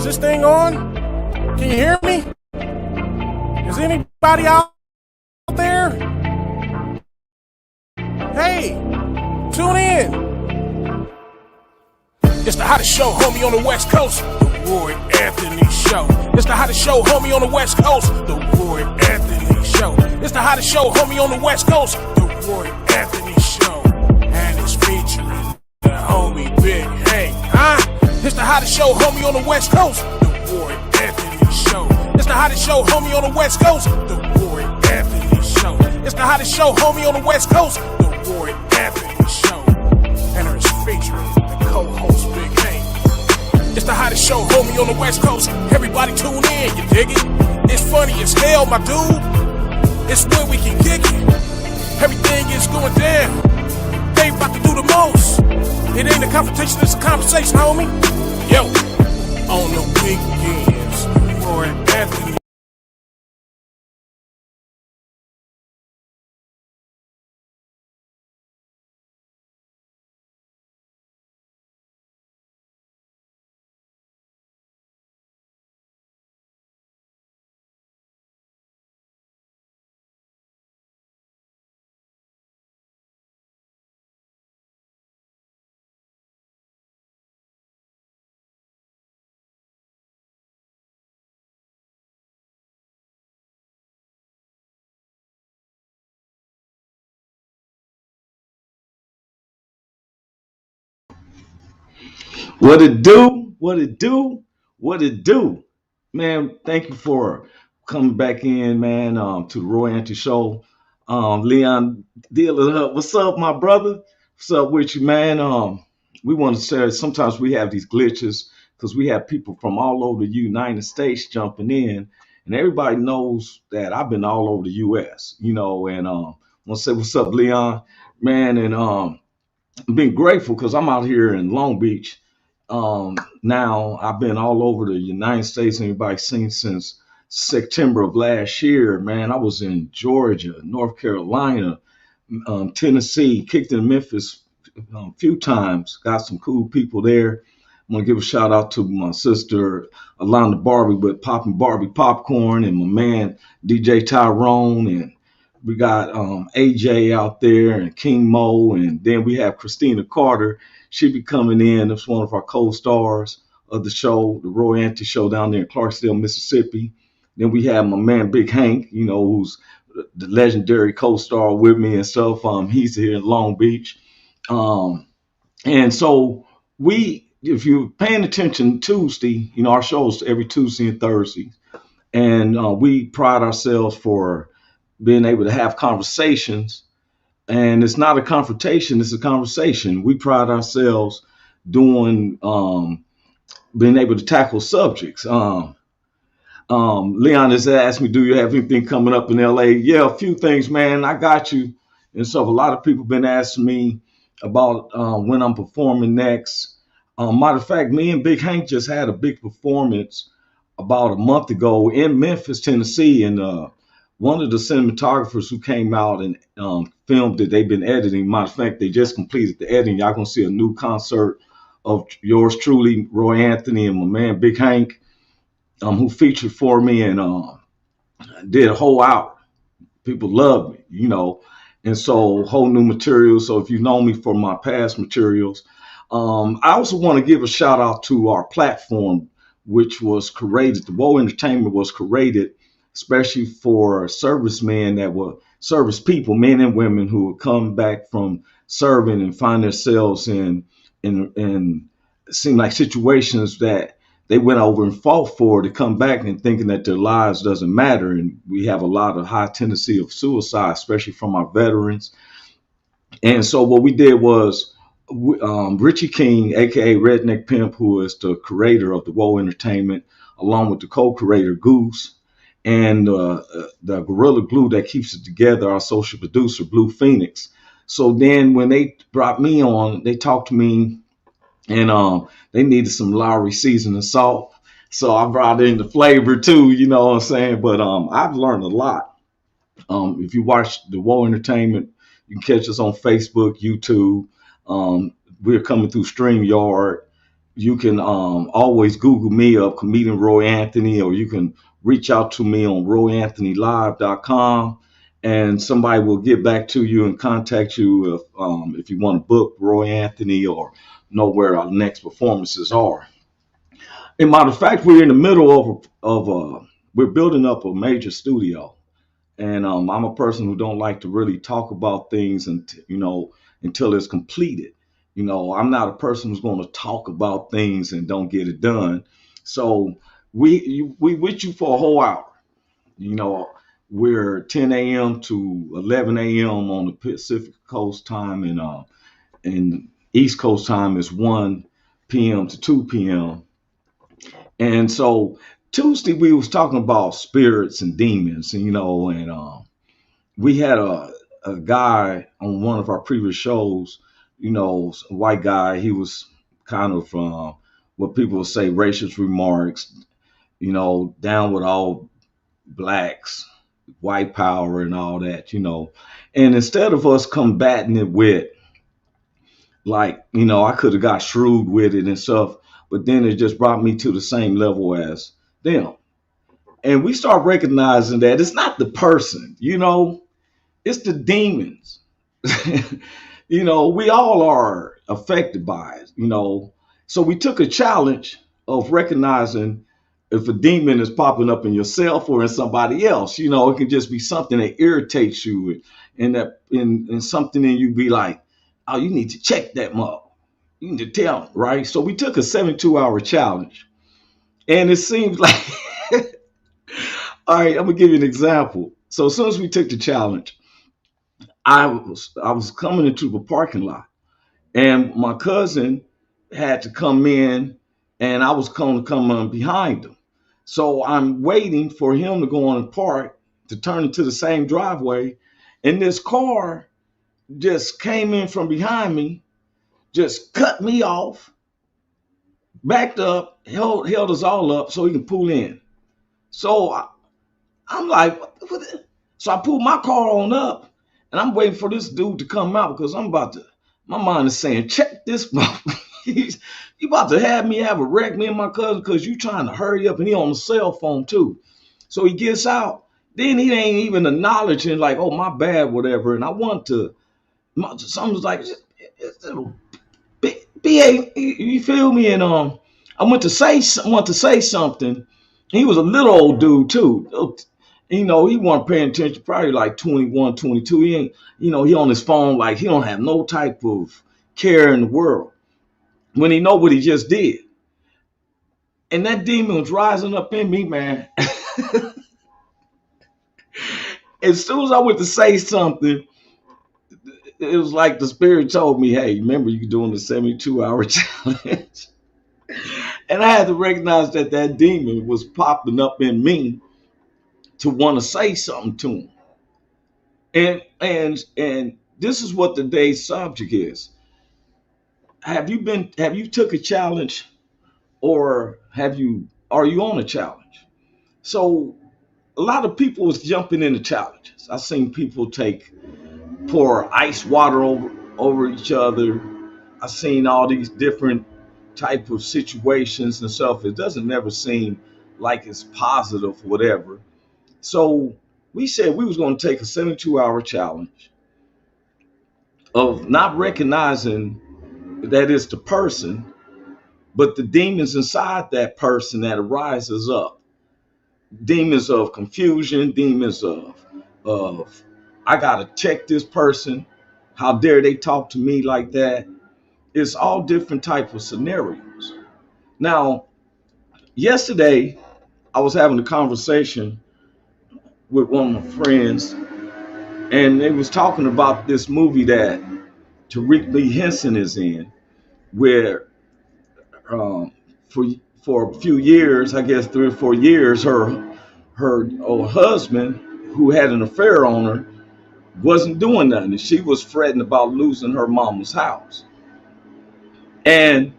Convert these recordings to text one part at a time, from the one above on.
Is this thing on? Can you hear me? Is anybody out there? Hey, tune in. It's the hottest show, homie, on the West Coast. The Roy Anthony Show. It's the hottest show, homie, on the West Coast. The Roy Anthony Show. It's the hottest show, homie, on the West Coast. The Roy Anthony Show. And it's featuring the homie Big Hank. It's the hottest show, homie, on the West Coast. The Roy Anthony Show. It's the hottest show, homie, on the West Coast. The Roy Anthony Show. It's the hottest show, homie, on the West Coast. The Roy Anthony Show. And it's featuring the co-host Big Hank. It's the hottest show, homie, on the West Coast. Everybody tune in, you dig it? It's funny as hell, my dude. It's where we can kick it. Everything is going down. They about to do the most. It ain't a confrontation, it's a conversation, homie. Yo, on the weekends, Roy Anthony. What it do? What it do? What it do? Man, thank you for coming back in, man, to the Roy Anthony Show. Leon Dealer, what's up, my brother? What's up with you, man? We want to say sometimes we have these glitches because we have people from all over the United States jumping in, and everybody knows that I've been all over the U.S., and I want to say what's up, Leon, man, and I've been grateful because I'm out here in Long Beach. Now I've been all over the United States. Anybody seen since September of last year, man? I was in Georgia, North Carolina, Tennessee, kicked in Memphis a few times. Got some cool people there. I'm gonna give a shout out to my sister Alana Barbie with Poppin' Barbie Popcorn, and my man DJ Tyrone, and we got AJ out there and King Mo, and then we have Christina Carter. She be coming in. That's one of our co-stars of the show, the Roy Anthony Show down there in Clarksdale, Mississippi. Then we have my man Big Hank, who's the legendary co-star with me and stuff. He's here in Long Beach. And so if you're paying attention Tuesday, our show's every Tuesday and Thursday. And we pride ourselves for being able to have conversations. And it's not a confrontation, it's a conversation. We pride ourselves doing, being able to tackle subjects. Leon has asked me, do you have anything coming up in LA? Yeah, a few things, man. I got you. And so a lot of people been asking me about when I'm performing next. Matter of fact, me and Big Hank just had a big performance about a month ago in Memphis, Tennessee. And one of the cinematographers who came out and filmed it, they've been editing. Matter of fact, they just completed the editing. Y'all gonna see a new concert of yours truly, Roy Anthony, and my man Big Hank, who featured for me and did a whole hour. People love me, and so whole new material. So if you know me for my past materials, I also want to give a shout out to our platform, which was created. The Woe Entertainment was created especially for servicemen that were service people, men and women who would come back from serving and find themselves in seem like situations that they went over and fought for, to come back and thinking that their lives doesn't matter. And we have a lot of high tendency of suicide, especially from our veterans. And so what we did was Richie King, aka Redneck Pimp, who is the creator of the Woe Entertainment, along with the co-creator Goose, and the Gorilla Glue that keeps it together, our social producer, Blue Phoenix. So then when they brought me on, they talked to me, and they needed some Lowry seasoning salt. So I brought in the flavor too, you know what I'm saying? But I've learned a lot. If you watch the Woe Entertainment, you can catch us on Facebook, YouTube. We're coming through StreamYard. You can always Google me up, comedian Roy Anthony, or you can reach out to me on royanthonylive.com, and somebody will get back to you and contact you if you want to book Roy Anthony or know where our next performances are. And matter of fact, we're in the middle of we're building up a major studio, and I'm a person who don't like to really talk about things until it's completed. I'm not a person who's going to talk about things and don't get it done. So we with you for a whole hour. You know, we're 10 a.m. to 11 a.m. on the Pacific Coast time, and East Coast time is 1 p.m. to 2 p.m. And so Tuesday we was talking about spirits and demons, and we had a guy on one of our previous shows, a white guy. He was kind of what people would say racist remarks, down with all blacks, white power, and all that. And instead of us combating it with, like, I could have got shrewd with it and stuff, but then it just brought me to the same level as them. And we start recognizing that it's not the person, it's the demons. We all are affected by it. So we took a challenge of recognizing if a demon is popping up in yourself or in somebody else. It can just be something that irritates you, and that in something in you be like, oh, you need to check that mother. You need to tell them, right? So we took a 72-hour challenge, and it seems like, all right, I'm gonna give you an example. So as soon as we took the challenge, I was coming into the parking lot, and my cousin had to come in, and I was going to come on behind him. So I'm waiting for him to go on and park to turn into the same driveway, and this car just came in from behind me, just cut me off, backed up, held us all up so he can pull in. So I'm like, what? So I pulled my car on up, and I'm waiting for this dude to come out because my mind is saying, check this. You about to have me have a wreck, me and my cousin, because you trying to hurry up, and he on the cell phone too. So he gets out. Then he ain't even acknowledging, like, oh, my bad, whatever. And I want to, someone's like, BA, you feel me? And I want to say something. He was a little old dude too. He wasn't paying attention, probably like 21, 22. He ain't, he on his phone, like he don't have no type of care in the world when he know what he just did. And that demon was rising up in me, man. As soon as I went to say something, it was like the spirit told me, hey, remember you doing the 72-hour challenge. And I had to recognize that demon was popping up in me to want to say something to him. And this is what today's subject is. Have you took a challenge, or are you on a challenge? So a lot of people was jumping into challenges. I've seen people pour ice water over each other. I've seen all these different type of situations and stuff. It doesn't never seem like it's positive, whatever. So we said we was going to take a 72-hour challenge of not recognizing that it's the person, but the demons inside that person that arises up. Demons of confusion, demons of I gotta check this person. How dare they talk to me like that? It's all different type of scenarios. Now, yesterday I was having a conversation with one of my friends, and they was talking about this movie that Tariq Lee Henson is in, where for a few years, I guess 3 or 4 years, her old husband, who had an affair on her, wasn't doing nothing, and she was fretting about losing her mama's house. And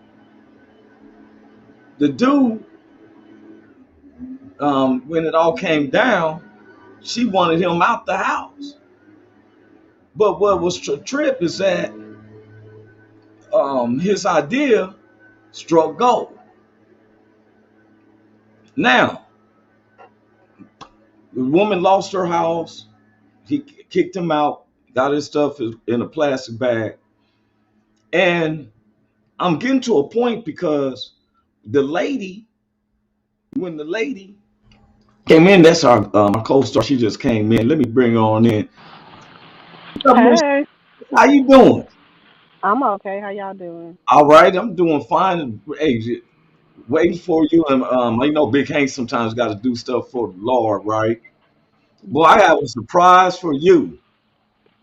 the dude, when it all came down, she wanted him out the house. But what was a trip is that his idea struck gold. Now, the woman lost her house. He kicked him out, got his stuff in a plastic bag. And I'm getting to a point because the lady, when the lady came in, that's our my co-star. She just came in. Let me bring her on in. What's up, Miss? Hey, How you doing? I'm okay. How y'all doing? All right, I'm doing fine. Hey, waiting for you. And I know Big Hank sometimes got to do stuff for the Lord, right? Well, I Yes. have a surprise for you.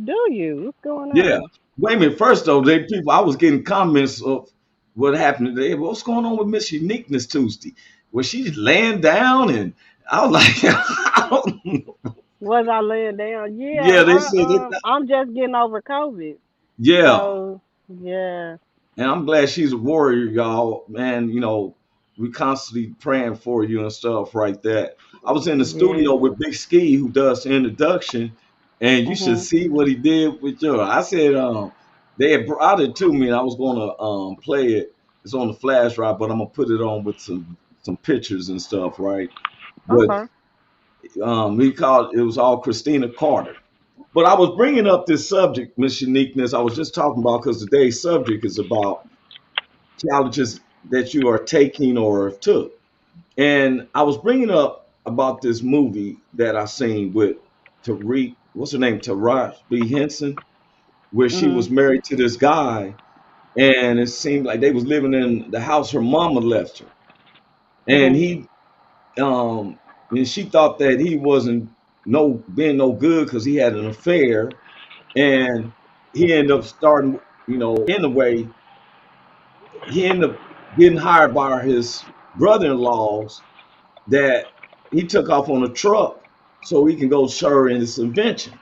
Do you? What's going Yeah. on? Wait a minute. First, though, they people, I was getting comments of what happened today. What's going on with Miss Uniqueness Tuesday? Was she laying down? And I was like, I don't know. Was I laying down? Yeah, Yeah, they said it. I'm just getting over COVID. Yeah. So yeah. And I'm glad she's a warrior, y'all. Man, we constantly praying for you and stuff like that. I was in the Yes. studio with Big Ski, who does the introduction, and you should Mhm. see what he did with you. I said, they had brought it to me, and I was gonna play it. It's on the flash drive, but I'm gonna put it on with some pictures and stuff, right? But Okay. he called it was all Christina Carter. But I was bringing up this subject, Miss Uniqueness. I was just talking about because today's subject is about challenges that you are taking or have took. And I was bringing up about this movie that I seen with Tariq, what's her name, Tarash B. Henson, where she Mhm. was married to this guy, and it seemed like they was living in the house her mama left her, and Mhm. he, and she thought that he wasn't no being no good because he had an affair, and he ended up starting, in a way he ended up getting hired by his brother-in-laws that he took off on a truck so he can go show in his invention.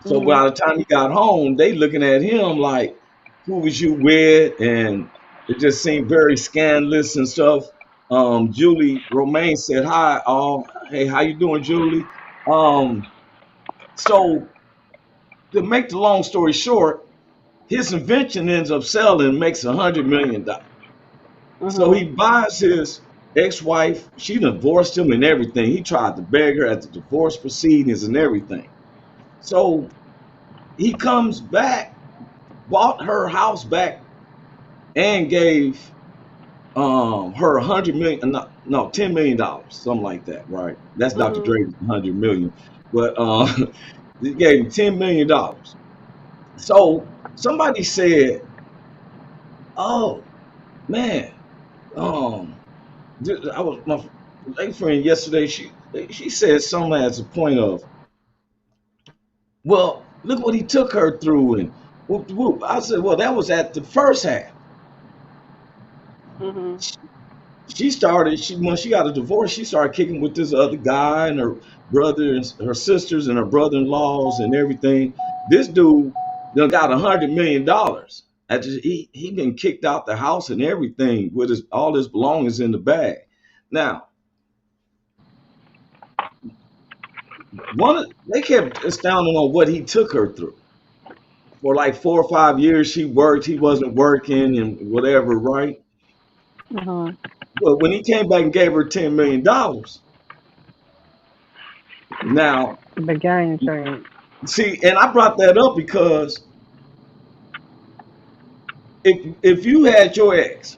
So Mhm. by the time he got home, they looking at him like, "Who was you with?" And it just seemed very scandalous and stuff. Julie Romaine said, "Hi, all. Hey, how you doing, Julie?" Um, so to make the long story short, his invention ends up selling and makes $100 million. So Mhm. he buys his ex-wife. She divorced him and everything. He tried to beg her at the divorce proceedings and everything. So he comes back, bought her house back, and gave her 100 million, no, $10 million, something like that, right? That's Dr. Mhm. Dre's 100 million, but he gave him $10 million. So somebody said, "Oh man, um, I was my late friend yesterday. She said something as a point of, well, look what he took her through, and whoop whoop. I said, well, that was at the first half. Mhm. She started. She when she got a divorce, she started kicking with this other guy and her brother and her sisters and her brother-in-laws and everything. This dude done got $100 million. After he been kicked out the house and everything with his all his belongings in the bag. Now, they kept astounding on what he took her through. For like 4 or 5 years, she worked, he wasn't working and whatever, right? Mhm. But when he came back and gave her $10 million, now The game change. see, and I brought that up because if you had your ex,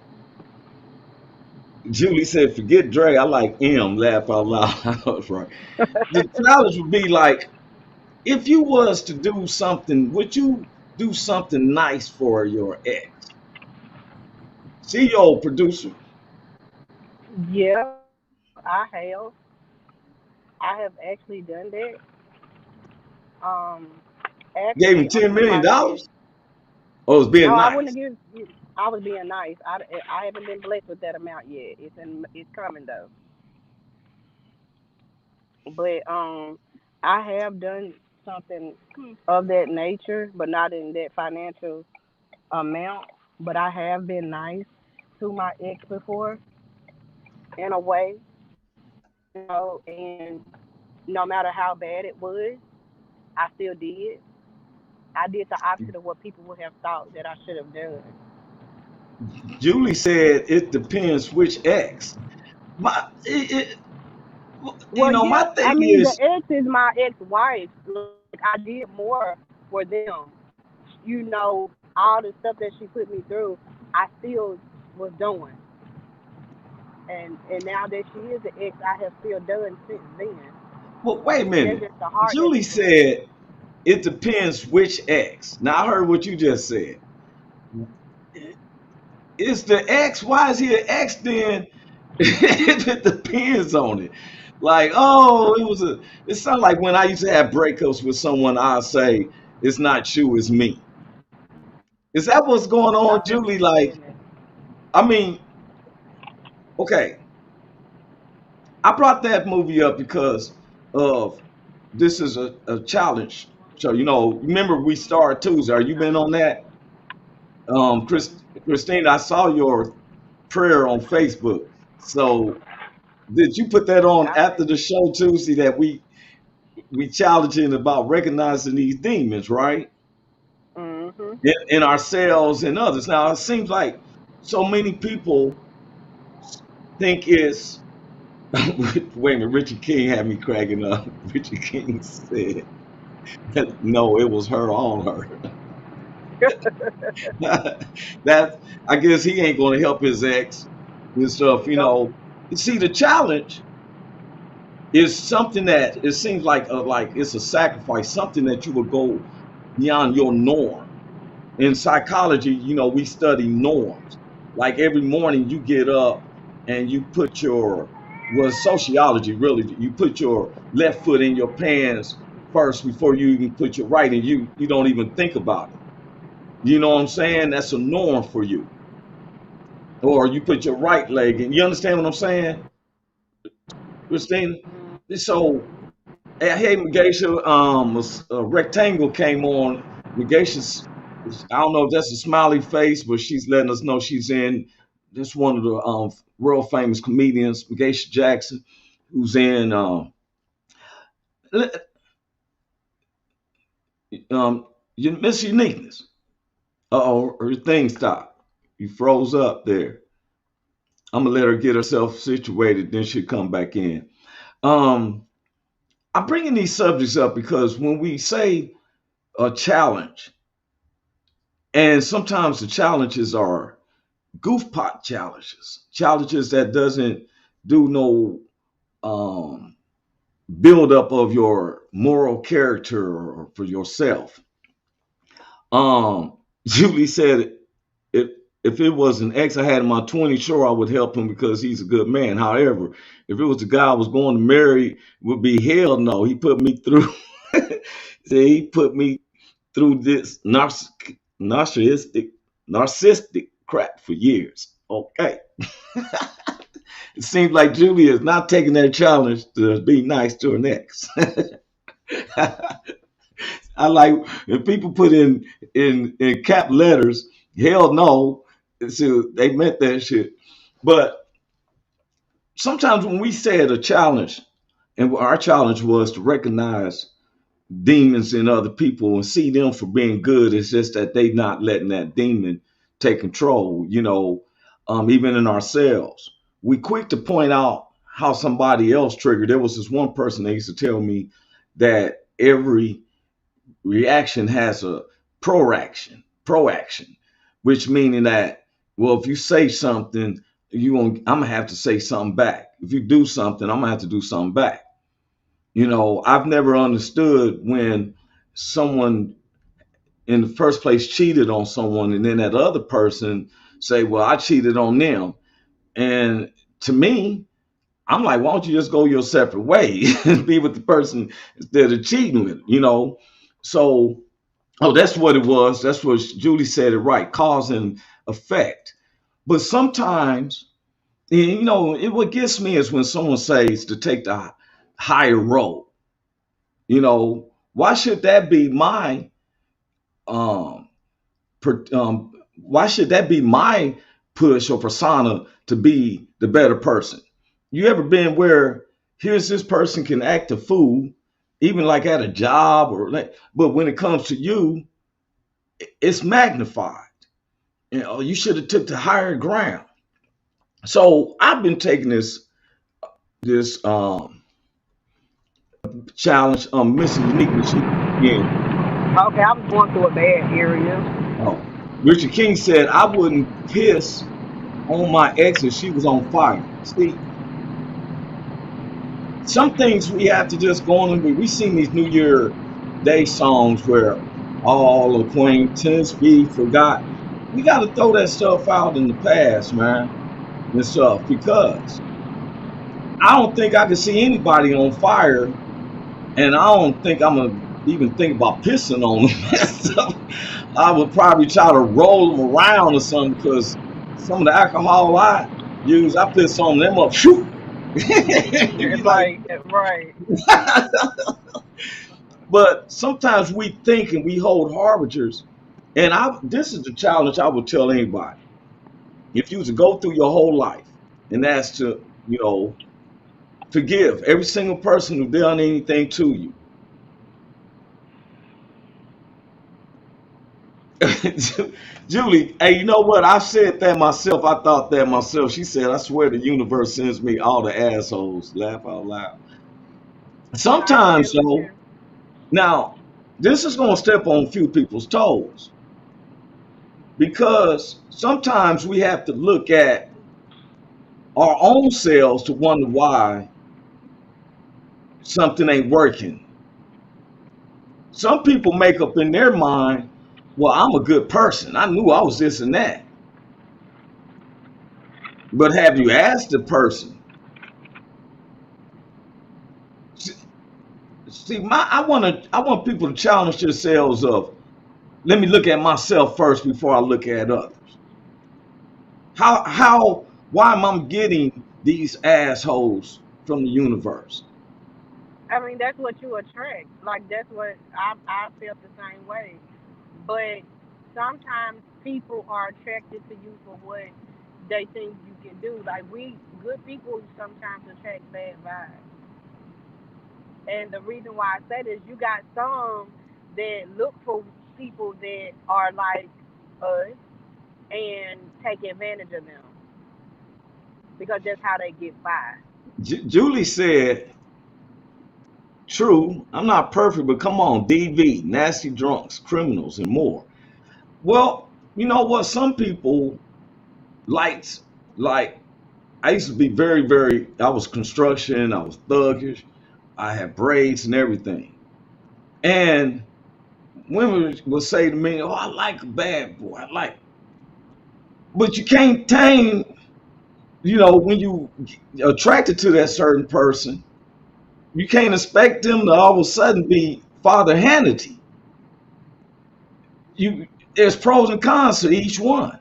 Julie said, forget Dre, I like M, laugh out loud, right? The challenge would be like, if you was to do something, would you do something nice for your ex? CEO producer Yeah, I have. I have actually done that. gave him Actually, $10 million somebody. dollars, or was No, being I wouldn't nice. have given. I was being nice. I haven't been blessed with that amount yet. It's coming though. But I have done something of that nature, but not in that financial amount. But I have been nice to my ex before, in a way, and no matter how bad it was, I still did. I did the opposite of what people would have thought that I should have done. Julie said it depends which ex. Well, My yeah, thing I mean the is, ex is my ex-wife. Like I did more for them. All the stuff that she put me through, I still was doing. And now that she is an ex, I have still done since then. well, wait a There's minute. just the heart that Julie is broken. said it depends which ex. Now I heard what you just said. Is the ex? Why is he an ex then? It depends on it. Like, oh, it was a. It sounds like when I used to have breakups with someone, I'll say it's not you, it's me. Is that what's going on, I Julie? Like, understand that. I mean, okay, I brought that movie up because of this is a challenge. So, remember we started Tuesday. Are you been on that? Christine, I saw your prayer on Facebook. So did you put that on I after the have. show Tuesday that we challenging about recognizing these demons, right? Mhm. In ourselves and others. Now it seems like so many people think it's wait a minute, Richard King had me cracking up. Richard King said no, it was her on her. That I guess he ain't gonna help his ex and stuff. Nope. You see the challenge is something that it seems like it's a sacrifice, something that you would go beyond your norm. In psychology, we study norms. Like every morning you get up and you put sociology really, you put your left foot in your pants first before you even put your right, and you don't even think about it. You know what I'm saying? That's a norm for you. Or you put your right leg in. You understand what I'm saying, Christina? So hey, Mageisha, a rectangle came on. Mageisha's, I don't know if that's a smiley face, but she's letting us know she's in. Just one of the world famous comedians, Mageisha Jackson, who's in. You Miss Uniqueness. Uh-oh, her thing stopped. You froze up there. I'm gonna let her get herself situated, then she'll come back in. Um, I'm bringing these subjects up because when we say a challenge, and sometimes the challenges are goofpot challenges that doesn't do no um, build up of your moral character or for yourself. Julie said if if it was an ex I had in my 20s, sure I would help him because he's a good man. However, if it was the guy I was going to marry, it would be hell no. He put me through. He put me through this narcissistic crap for years. Okay. It seems like Julie is not taking that challenge to be nice to her next. I like if people put in cap letters, hell no. So they meant that shit. But sometimes when we said a challenge, and our challenge was to recognize demons in other people and see them for being good. It's just that they not letting that demon take control, even in ourselves. We quick to point out how somebody else triggered. There was this one person that used to tell me that every reaction has a proaction, which meaning that, well, if you say something, I'm gonna have to say something back. If you do something, I'm gonna have to do something back. I've never understood when someone in the first place cheated on someone and then that other person say, well, I cheated on them. And to me, I'm like, why don't you just go your separate way and be with the person instead of cheating with? So, oh, that's what it was. That's what Julie said it right, cause and effect. But sometimes, what gets me is when someone says to take the higher road. Why should that be my um, why should that be my push or persona to be the better person? You ever been where here's this person can act a fool, even like at a job but when it comes to you, it's magnified. You should have took the higher ground. So I've been taking this challenge. Missing Uniqueness. Again, Okay, I was going through a bad area. oh, Richard King said I wouldn't piss on my ex if she was on fire. See, some things we have to just go on and we sing these New Year Day songs where all acquaintance be forgot. We got to throw that stuff out in the past, man, and stuff because I don't think I can see anybody on fire, and I don't think I'm gonna even think about pissing on them. And stuff. I would probably try to roll them around or something because some of the alcohol I use, I piss on them up. Shoot. You like, Right, right. but sometimes we think and we hold harbingers, and this is the challenge I would tell anybody. If you was to go through your whole life and that's to, forgive every single person who done anything to you. Julie, hey, you know what? I said that myself. I thought that myself. She said, I swear the universe sends me all the assholes. Laugh out loud. I agree Sometimes, with though, you. now, this is going to step on a few people's toes because sometimes we have to look at our own selves to wonder why something ain't working. Some people make up in their mind, well, I'm a good person. I knew I was this and that. But have you asked the person? See, I want people to challenge themselves of, let me look at myself first before I look at others. Why am I getting these assholes from the universe? I mean, that's what you attract. Like that's what I felt the same way. But sometimes people are attracted to you for what they think you can do. Like we good people sometimes attract bad vibes. And the reason why I say this, you got some that look for people that are like us and take advantage of them because that's how they get by. Julie said, true, I'm not perfect, but come on, DV, nasty drunks, criminals, and more. Well, you know what? Some people liked, like, I used to be very, very, I was construction, I was thuggish, I had braids and everything. And women will say to me, oh, I like a bad boy. I like, but you can't tame, when you attracted to that certain person, you can't expect them to all of a sudden be Father Hannity. There's pros and cons to each one.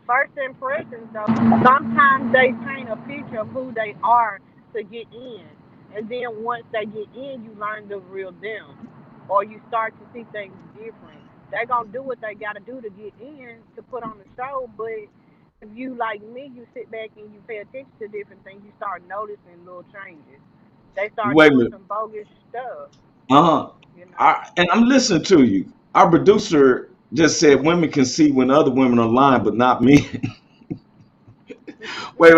First impressions, though, sometimes they paint a picture of who they are to get in, and then once they get in, you learn the real them, or you start to see things different. They gonna do what they gotta do to get in to put on the show, but if you like me, you sit back and you pay attention to different things, you start noticing little changes. They start Wait a doing minute. some bogus stuff, Uh-huh. you know. And I'm listening to you. Our producer just said women can see when other women are lying, but not me. Wait,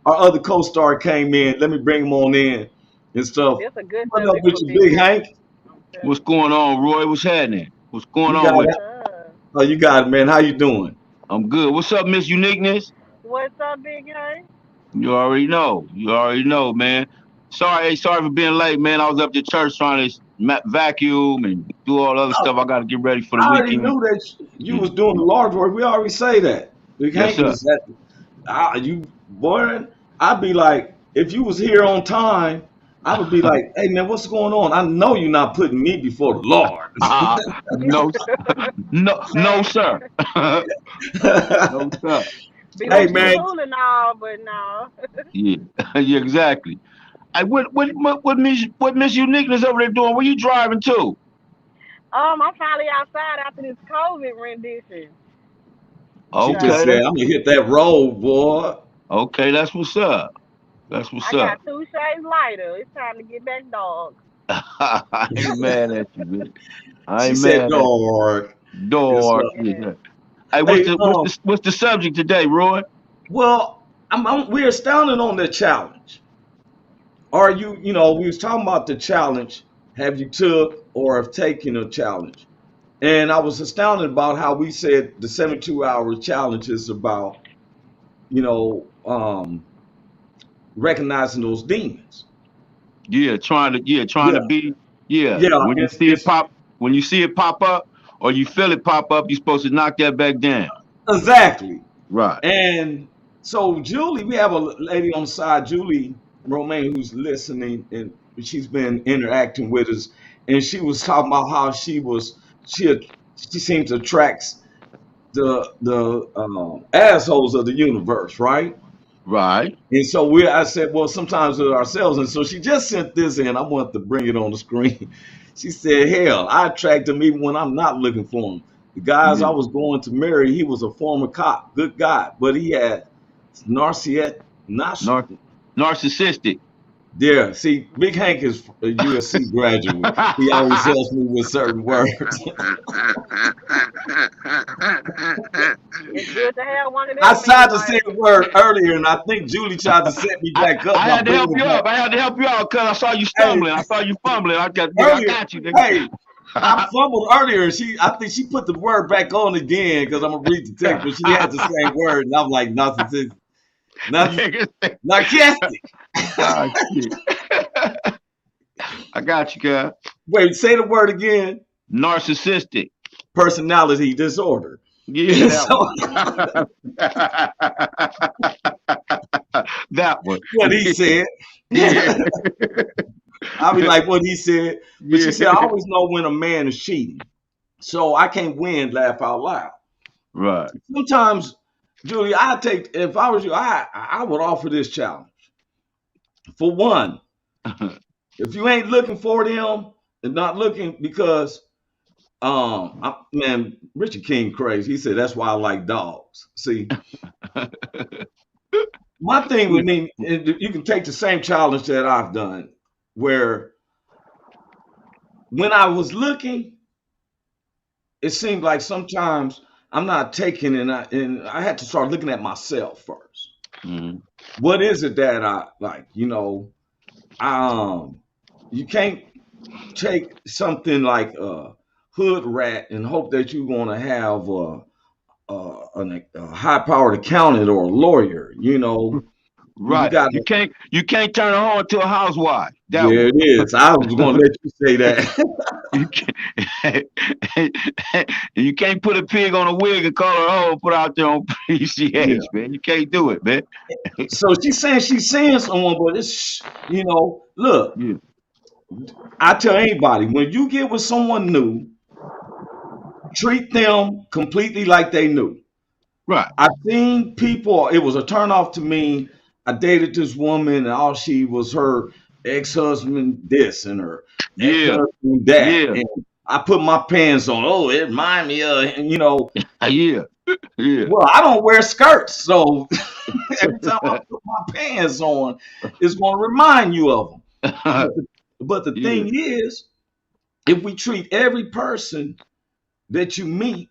our other co-star came in. Let me bring him on in and stuff. It's a good What up subject with for you, Big Big Hank. Hank? I'm What's telling going on, Roy? What's happening? What's going You you. on got with What's it. you? up? Oh, you got it, man. How you doing? I'm good. What's up, Miss Uniqueness? What's up, Big Hank? You already know. You already know, man. Sorry, hey, sorry for being late, man. I was up to church trying to vacuum and do all the other I, stuff. I got to get ready for the I already weekend. knew that you Mm. was doing the Lord's work. We already say that. Big Yes, Hank sir. is at you boy. I'd be like, if you was here on time, I would be like, hey man, what's going on? I know you're not putting me before the Lord. No, no, no, Man, sir. No, sir. be Hey No, looking man, sir. cool and all, but no. Yeah, yeah, exactly. What Miss Uniqueness over there doing? Where you driving to? I'm finally outside after this COVID rendition. she just Okay, So said, that's I'm gonna hit that road, boy. okay. That's what's up. That's what's I up. got two shades lighter. It's time to get back, dog. I ain't mad at you, man. I She ain't said, mad at you. dog. It's Dog. Yeah. Yeah. Hey, Hey, what's the subject today, Roy? well, we're astounded on the challenge. Are you, we was talking about the challenge. Have you took or have taken a challenge? And I was astounded about how we said the 72-hour challenge is about, you know, um, recognizing those demons. Trying Yeah, to be, yeah. yeah, it's When you see it pop up, or you feel it pop up, you're supposed to knock that back down. exactly. Right, And so Julie, we have a lady on the side, Julie Romaine, who's listening, and she's been interacting with us. And she was talking about how she seems to attract the assholes of the universe, right? right. And so I said, well, sometimes with ourselves. And so she just sent this in. I want to bring it on the screen. She said, hell, I attract them even when I'm not looking for them. The guys I Yeah. was going to marry, he was a former cop, good guy, but he had narcissistic, Nar- narcissistic. yeah, see, Big Hank is a USC graduate. He always helps me with certain words. It's good to have one of I them in tried your to say life. the word earlier, and I think Julie tried to set me back up I by had to bringing help it you back. up. I had to help you out because I saw you Hey, stumbling. I saw you fumbling. Nigga, I earlier, got you, hey, I nigga. fumbled earlier, and I think she put the word back on again because I'm gonna read the text, but she had the same word, and I'm like, narcissistic, Nigga, narcissistic. ah, shit. I got you, guy. Wait, say the word again. Narcissistic. Personality disorder. Yeah, And that so one. That one. what he said. Yeah. I'll be like what he said. But she Yeah. said, I always know when a man is cheating. So I can't win, laugh out loud. Right. Sometimes, Julie, if I was you, I would offer this challenge. For one, if you ain't looking for them and not looking because man, Richard King crazy. He said that's why I like dogs. See, my thing with me, you can take the same challenge that I've done, where when I was looking, it seemed like sometimes I'm not taking, and I had to start looking at myself first. Mhm. What is it that I like? You can't take something like a hood rat and hope that you're going to have a high-powered accountant or a lawyer. You Right. got to. You can't turn a hoe into a housewife. That Yeah, one. it is. I was going to let you say that. You can't, you can't put a pig on a wig and call her a hoe and put out there on PCH, Yeah. man. You can't do it, man. So she's saying someone, but look, Yeah. I tell anybody when you get with someone new, treat them completely like they knew. Right. I've seen people, it was a turnoff to me. I dated this woman, and all she was her ex husband this and her ex Yeah. husband that. Yeah. And I put my pants on. Oh, it remind me of, Yeah. Yeah. well, I don't wear skirts. So every time I put my pants on, it's going to remind you of them. But the Yeah. thing is, if we treat every person that you meet,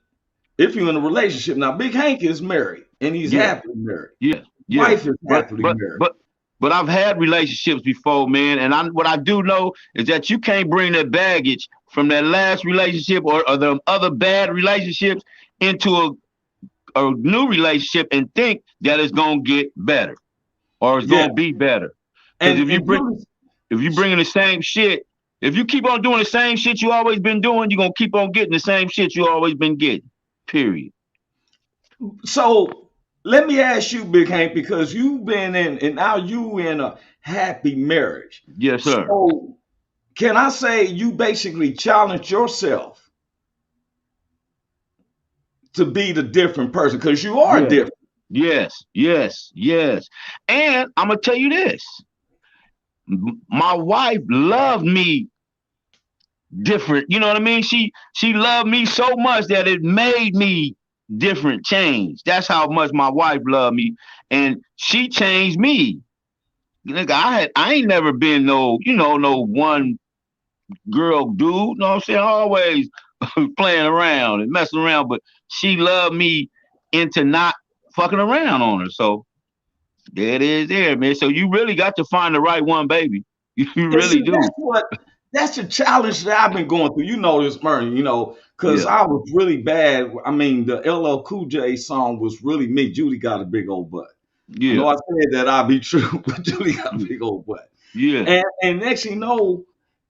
if you're in a relationship, now Big Hank is married and he's Yeah. happily married. Yeah. Yeah. Wife is But happily but married. but but I've had relationships before, man, and what I do know is that you can't bring that baggage from that last relationship or the other bad relationships into a new relationship and think that it's gonna get better or it's Yeah, gonna be better. Because and and Julie, if you bringing the same shit, if you keep on doing the same shit you always been doing, you're gonna keep on getting the same shit you always been getting. Period. so let me ask you, Big Hank, because you've been in, and now you in a happy marriage. Yes, sir. So can I say you basically challenge yourself to be the different person because you are Yes. different. Yes. Yes. Yes. And I'm gonna tell you this. My wife loved me different. You know what I mean? She loved me so much that it made me different, change. That's how much my wife loved me, and she changed me. Nigga, I ain't never been no one girl dude. You know what I'm saying? Always playing around and messing around, but she loved me into not fucking around on her. So there it is there, man. So you really got to find the right one, baby. You And really see, do. that's the challenge that I've been going through. You know this, Murray, because Yeah. I was really bad. I mean, the LL Cool J song was really me. Judy got a big old butt. I Yeah. know I said that I'll be true, but Judy got a big old butt. Yeah. And next thing you know,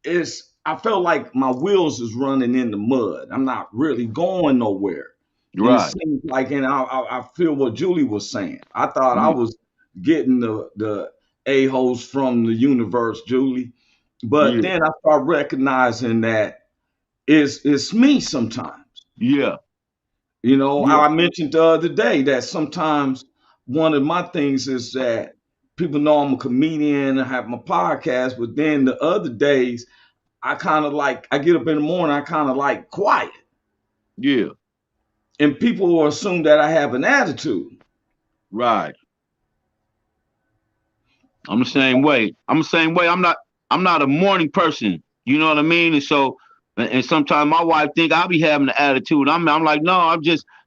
is I felt like my wheels is running in the mud. I'm not really going nowhere. And it Right. seems like, and I feel what Julie was saying. I thought I Yeah. was getting the a-holes from the universe, Julie. But Yeah. then I start recognizing that it's me sometimes. Yeah. I Yeah. mentioned the other day that sometimes one of my things is that people know I'm a comedian, I have my podcast, but then the other days I kind of like I get up in the morning, I kind of like quiet, Yeah. and people will assume that I have an attitude. Right. I'm the same way. I'm the same way. I'm not a morning person. You know what I mean? And so and sometimes my wife think I'll be having an attitude. I'm like, no,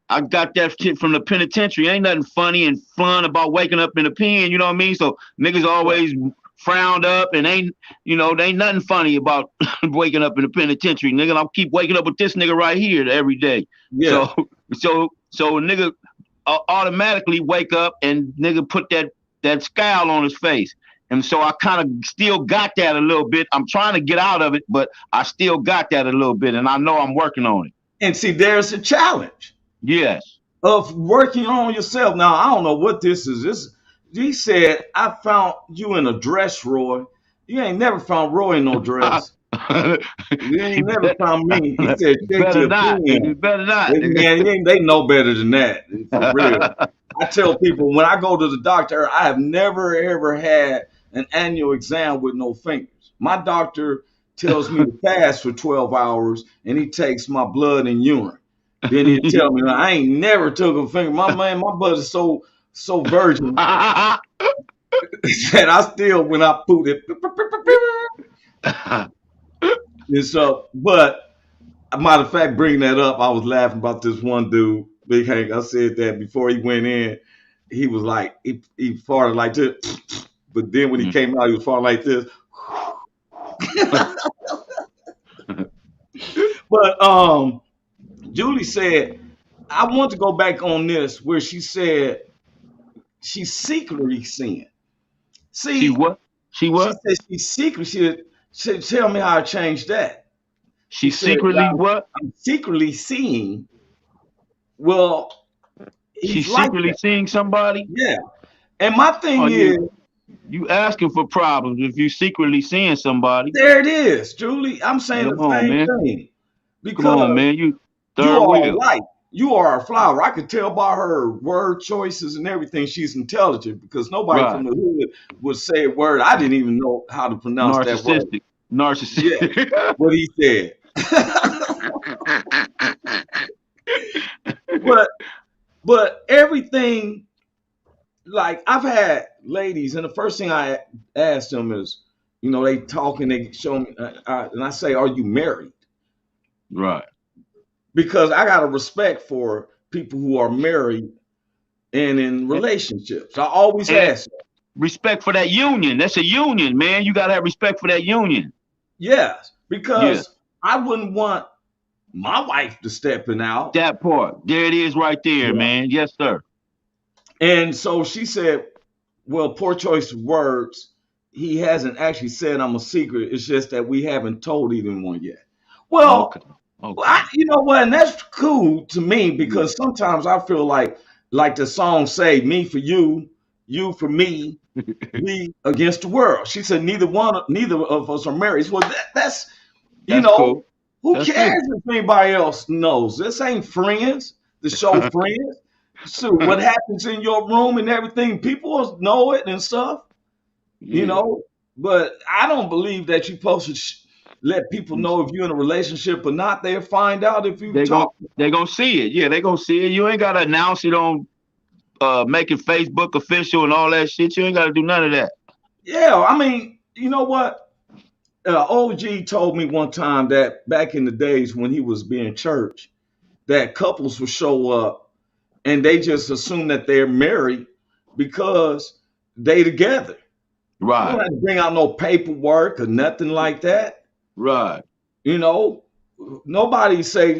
I got that shit from the penitentiary. Ain't nothing funny and fun about waking up in a pen, you know what I mean? So niggas always frowned up and there ain't nothing funny about waking up in the penitentiary. Nigga, I'll keep waking up with this nigga right here every day. Yeah. So a nigga automatically wake up and nigga put that scowl on his face. And so I kind of still got that a little bit. I'm trying to get out of it, but I still got that a little bit, and I know I'm working on it. And see, there's a challenge Yes. of working on yourself. Now, I don't know what this is. He said, I found you in a dress, Roy. You ain't never found Roy in no dress. You you ain't never better, found me. He said, check better your not. You opinion. better not. Man, they know better than that, for real. I tell people when I go to the doctor, I have never ever had an annual exam with no fingers. My doctor tells me to fast for 12 hours and he takes my blood and urine. Then he'll tell me I ain't never took a finger. My blood is so virgin that I still when I put it and so but matter of fact, bringing that up, I was laughing about this one dude, Big Hank. I said that before he went in, he was like, he farted like this, but then when he came out, he was farting like this. But Julie said, I want to go back on this where she said she's secretly seeing. She See, what? She she what? said she's secret. She said, tell me how I changed that. She She said, secretly what? I'm secretly seeing. Well, She he's like secretly that. seeing somebody? Yeah. And my Oh, thing is, you asking for problems if you secretly seeing somebody. there it is, Julie. I'm saying Come the on, same man. thing Come on, because man. You you third are a wheel. light. You are a flower. I could tell by her word choices and everything she's intelligent because nobody from Right. the hood would say a word. I didn't even know how to pronounce that word. Narcissistic. Yeah, Narcissistic. what he said. but but everything like I've had ladies, and the first thing I ask them is, they talk and they show me, and I say, "Are you married?" Right. Because I got a respect for people who are married and in And, relationships. I always and ask them. respect for that union. That's a union, man. You gotta have respect for that union. Yes, Yeah. because I wouldn't want my wife to stepping out. That part. There it is right there, Yeah. man. Yes, sir. And so she said, well, poor choice of words. He hasn't actually said I'm a secret. It's just that we haven't told anyone yet. Okay. Well, Okay. you know what? And that's cool to me Yeah. because sometimes I feel like the song say, me for you, you for me, we against the world. She said neither of us are married. Well, that's you That's know, cool. who That's it. cares if anybody else knows? This ain't friends. The show friends. So what happens in your room and everything, people know it and stuff, you Yeah. know. But I don't believe that you're supposed to let people know if you're in a relationship or not. They'll find out if you They gon' talk. they gonna see it. Yeah, they gonna see it. You ain't gotta announce it on making Facebook official and all that shit. You ain't gotta do none of that. Yeah, I mean, you know what? OG told me one time that back in the days when he was being church, that couples would show up and they just assume that they're married because they together. You don't Right. have to bring out no paperwork or nothing like that. Right. You know, nobody say,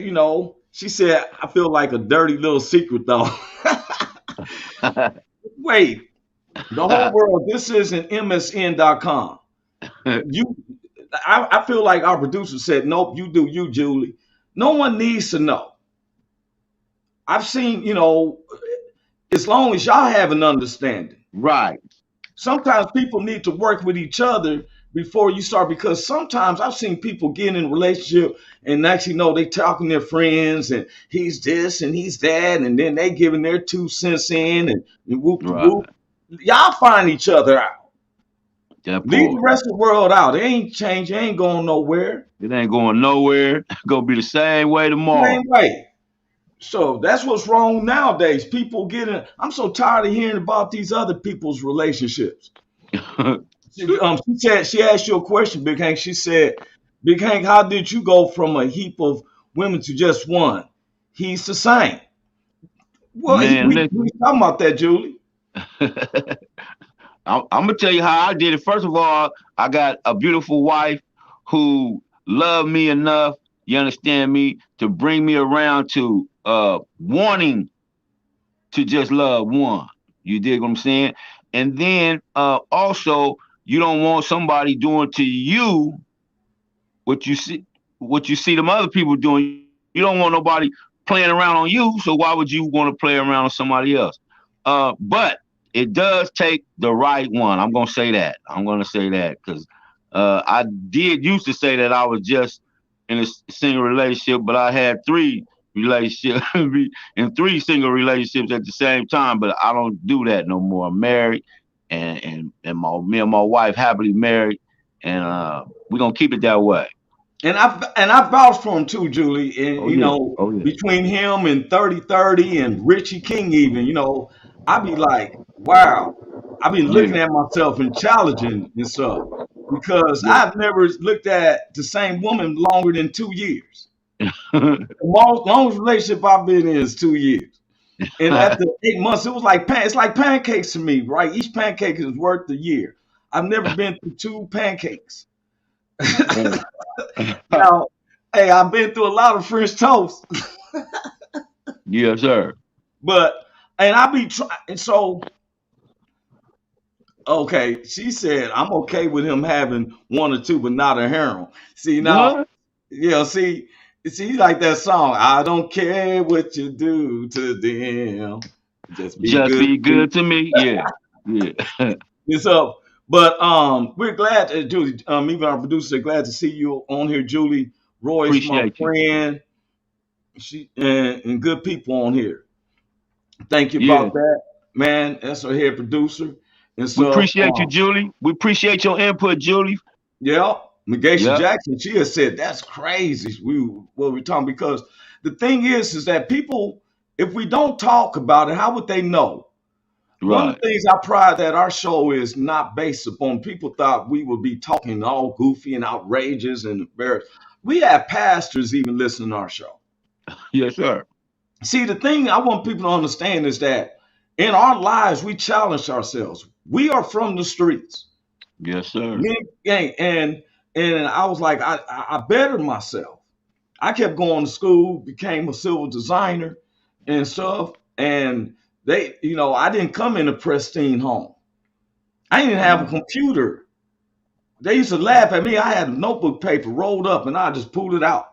she said, I feel like a dirty little secret though. Wait, the whole world, this isn't MSN.com. You, I feel like our producer said, nope, you do you, Julie. No one needs to know. I've seen, as long as y'all have an understanding. Right. Sometimes people need to work with each other before you start, because sometimes I've seen people get in a relationship and actually know they talking to their friends and he's this and he's that, and then they giving their 2 cents in and whoop the Right. whoop. Y'all find each other out. That Leave the part. rest of the world out. It ain't changing. It ain't going nowhere. It ain't going nowhere. Gonna be the same way tomorrow. Same way. So that's what's wrong nowadays. People getting. I'm so tired of hearing about these other people's relationships. She said she asked you a question, Big Hank. She said, "Big Hank, how did you go from a heap of women to just one?" He's the same. Well, Man, we talking about that, Julie. I'm gonna tell you how I did it. First of all, I got a beautiful wife who loved me enough, you understand me, to bring me around to wanting to just love one. You dig what I'm saying? And then also, you don't want somebody doing to you what you see them other people doing. You don't want nobody playing around on you, so why would you want to play around on somebody else? But it does take the right one. I'm gonna say that. I'm gonna say that because I did used to say that I was just in a single relationship, but I had 3 relationships and 3 single relationships at the same time. But I don't do that no more. I'm married, me and my wife happily married, and we're gonna keep it that way. And I vouch for him too, Julie. And Oh yeah. Oh yeah. between him and 3030 and Richie King, even, I be like, wow. I've been Yeah. looking at myself and challenging and stuff because Yeah. I've never looked at the same woman longer than 2 years. The longest relationship I've been in is 2 years. And after 8 months, it was like it's like pancakes to me, right? Each pancake is worth a year. I've never been through 2 pancakes. Now, hey, I've been through a lot of French toast, Yes, sir. but and I be trying. So, okay, she said I'm okay with him having 1 or 2, but not a harem. See now, What? see like that song. I don't care what you do to them, just be Just good be to me. good to me. Yeah. Yeah. It's up. But we're glad, Julie. Even our producer, glad to see you on here, Julie. Roy's my Appreciate you. friend. She and good people on here. Thank you Yeah. about that, man. That's our head producer and We stuff. appreciate you, Julie. We appreciate your input, Julie. Yeah, Megasha Yep. Jackson. She has said that's crazy. What we're talking, because the thing is that people, if we don't talk about it, how would they know? One of Right. the things I pride that our show is not based upon, people thought we would be talking all goofy and outrageous and embarrassed. We have pastors even listening to our show. Yes, sir. See, the thing I want people to understand is that in our lives, we challenge ourselves. We are from the streets. Yes, sir. And I was like, I bettered myself. I kept going to school, became a civil designer and stuff. And I didn't come in a pristine home. I didn't have a Right. computer. They used to laugh at me. I had a notebook paper rolled up and I just pulled it out.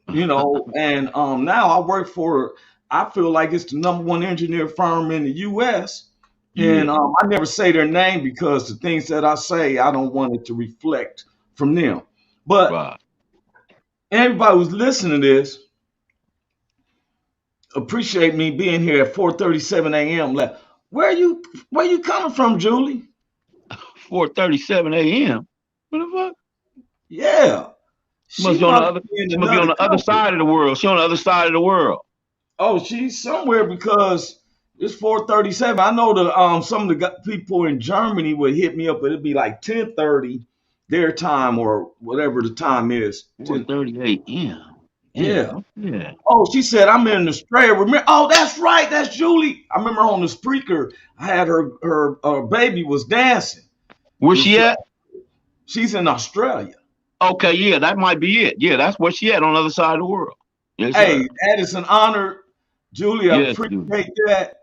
And now I work for, I feel like it's the #1 engineer firm in the US. And Yeah. I never say their name because the things that I say, I don't want it to reflect from them. But Right. everybody who's listening to this, appreciate me being here at 4:37 a.m. Where you coming from, Julie? 4:37 a.m. What the fuck? Yeah. She must She be on the must other. be in She must be on another the other country. side of the world. She on the other side of the world. Oh, she's somewhere because it's 4:37. I know the some of the people in Germany would hit me up, but it'd be like 10:30 their time or whatever the time is. 4:30 a.m. Yeah. Damn. Yeah. Oh, she said, I'm in Australia. Remember? Oh, that's right. That's Julie. I remember on the speaker, I had her baby was dancing. Where's It was, she at? she's in Australia. Okay, yeah, that might be it. Yeah, that's where she at on the other side of the world. Yes, Hey, sir. that is an honor, Julie. I Yes, dude. appreciate that.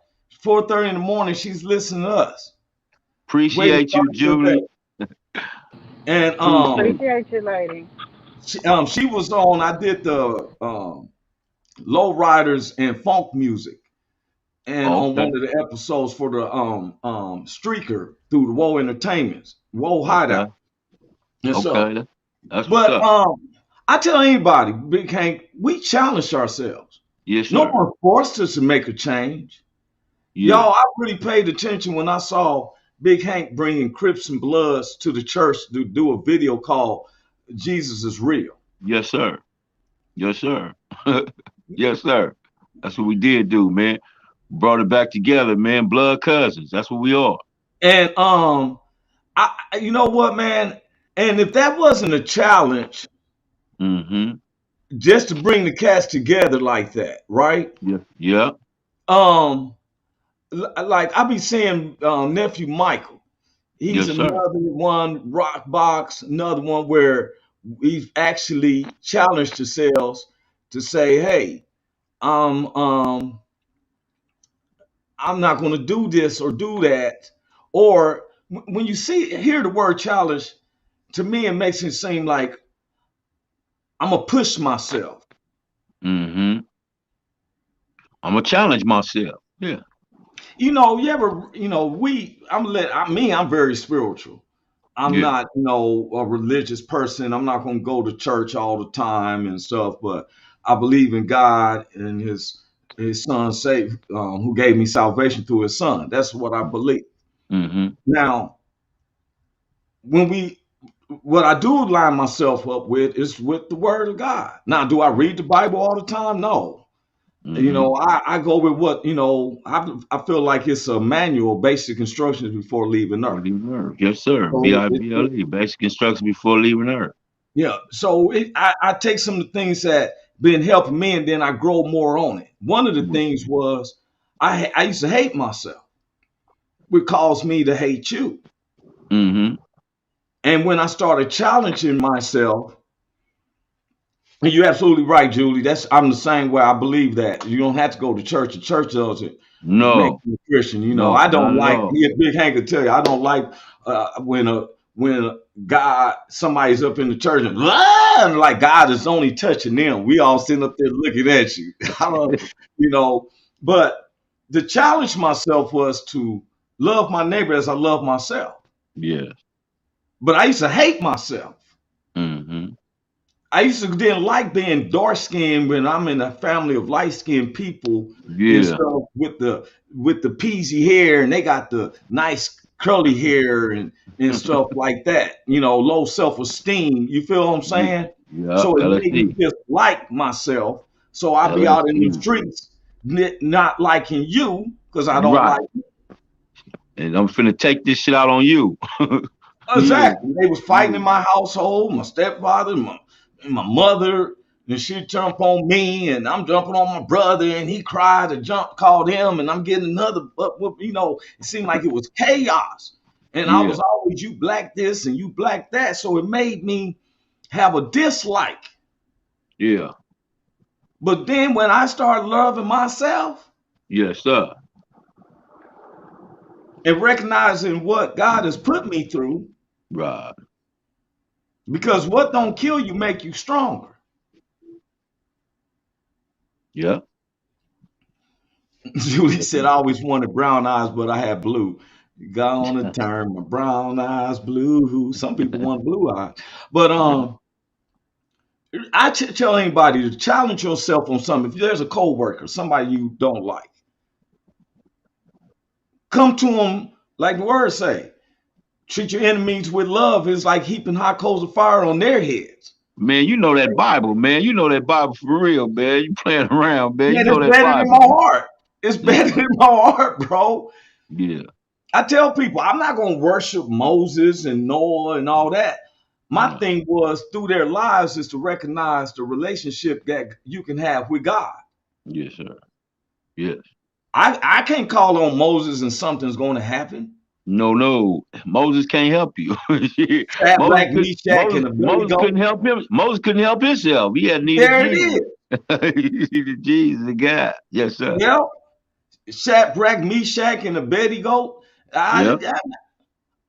4:30 in the morning, she's listening to us. Way to Appreciate start you, your day. Julie. And Appreciate it. Appreciate you, lady. she was on. I did the low riders and funk music, and on one Okay. of the episodes for the streaker through the Woe Entertainment, Woe Okay. Hideout, and so. Okay. That's what's But up. I tell anybody, Big Hank, we challenge ourselves. Yes, No sir. one forced us to make a change. Yeah. Y'all, I really paid attention when I saw Big Hank bringing Crips and Bloods to the church to do a video called Jesus is Real. Yes, sir. Yes, sir. Yes, sir. That's what we did do, man. Brought it back together, man. Blood cousins. That's what we are. And you know what, man? And if that wasn't a challenge, Mm-hmm. just to bring the cats together like that, right? Yeah. Yeah. Um, like I be seeing nephew Michael. He's Yes, sir. another one, rock box, another one where we've actually challenged ourselves to say, hey, um, I'm not going to do this or do that. Or when you hear the word challenge, to me, it makes it seem like I'm gonna push myself. Mm-hmm. I'm gonna challenge myself. Yeah. You ever, I'm very spiritual. I'm Yeah. not, a religious person. I'm not going to go to church all the time and stuff, but I believe in God and His Son who gave me salvation through His Son. That's what I believe. Mm-hmm. Now, what I do line myself up with is with the Word of God. Now, do I read the Bible all the time? No. Mm-hmm. I go with what I feel like it's a manual, basic instructions before leaving Before Earth. leaving Earth. Yes, sir. So BIBLE. Basic instructions before leaving Earth. yeah, so I take some of the things that been helping me, and then I grow more on it. One of the things was I used to hate myself, which caused me to hate you. Mm-hmm. And when I started challenging myself, and you're absolutely right, Julie. I'm the same way. I believe that you don't have to go to church. The church doesn't make No. you a Christian. No. I don't Not at like. all. He a Big Hank could tell you. I don't like when God somebody's up in the church and, and like God is only touching them. We all sitting up there looking at you. I don't, But the challenge myself was to love my neighbor as I love myself. Yeah. But I used to hate myself. Mm-hmm. I used to didn't like being dark skinned when I'm in a family of light skinned people and Yeah. stuff with the peasy hair, and they got the nice curly hair and stuff like that. Low self esteem. You feel what I'm saying? Yeah. So it made me LSD. dislike myself. So I be out in the LSD. streets not liking you because I don't Right. like you. And I'm finna take this shit out on you. Yeah. Exactly. They was fighting in Yeah. my household, my stepfather, my mother, and she jump on me, and I'm jumping on my brother, and he cried and called him, and I'm getting another. But it seemed like it was chaos, and I Yeah. was always you black this and you black that, so it made me have a dislike. Yeah. But then when I started loving myself Yes, sir. and recognizing what God has put me through, Right. because what don't kill you make you stronger. Yeah. Julie said, I always wanted brown eyes, but I had blue. Gonna turn my brown eyes blue. Some people want blue eyes. But I tell anybody to challenge yourself on something. If there's a coworker, somebody you don't like, come to them like the word say. Treat your enemies with love. It's like heaping hot coals of fire on their heads. Man, you know that Bible, man. You know that Bible for real, man. You playing around, man. You Man, know it's that better than my Bible. heart. It's Yeah. better than my heart, bro. Yeah. I tell people I'm not going to worship Moses and Noah and all that. My thing was through their lives is to recognize the relationship that you can have with God. Yes, sir. Yes. I can't call on Moses and something's going to happen. No. Moses can't help you. Moses Shadrach, could. Meshach, and Moses couldn't Abednego. help him. Moses couldn't help himself. He had needed There it Jesus. is. He needed Jesus, the God. Yes, sir. Yep. Shadrach, Meshach, and Abednego. I, Yep. I,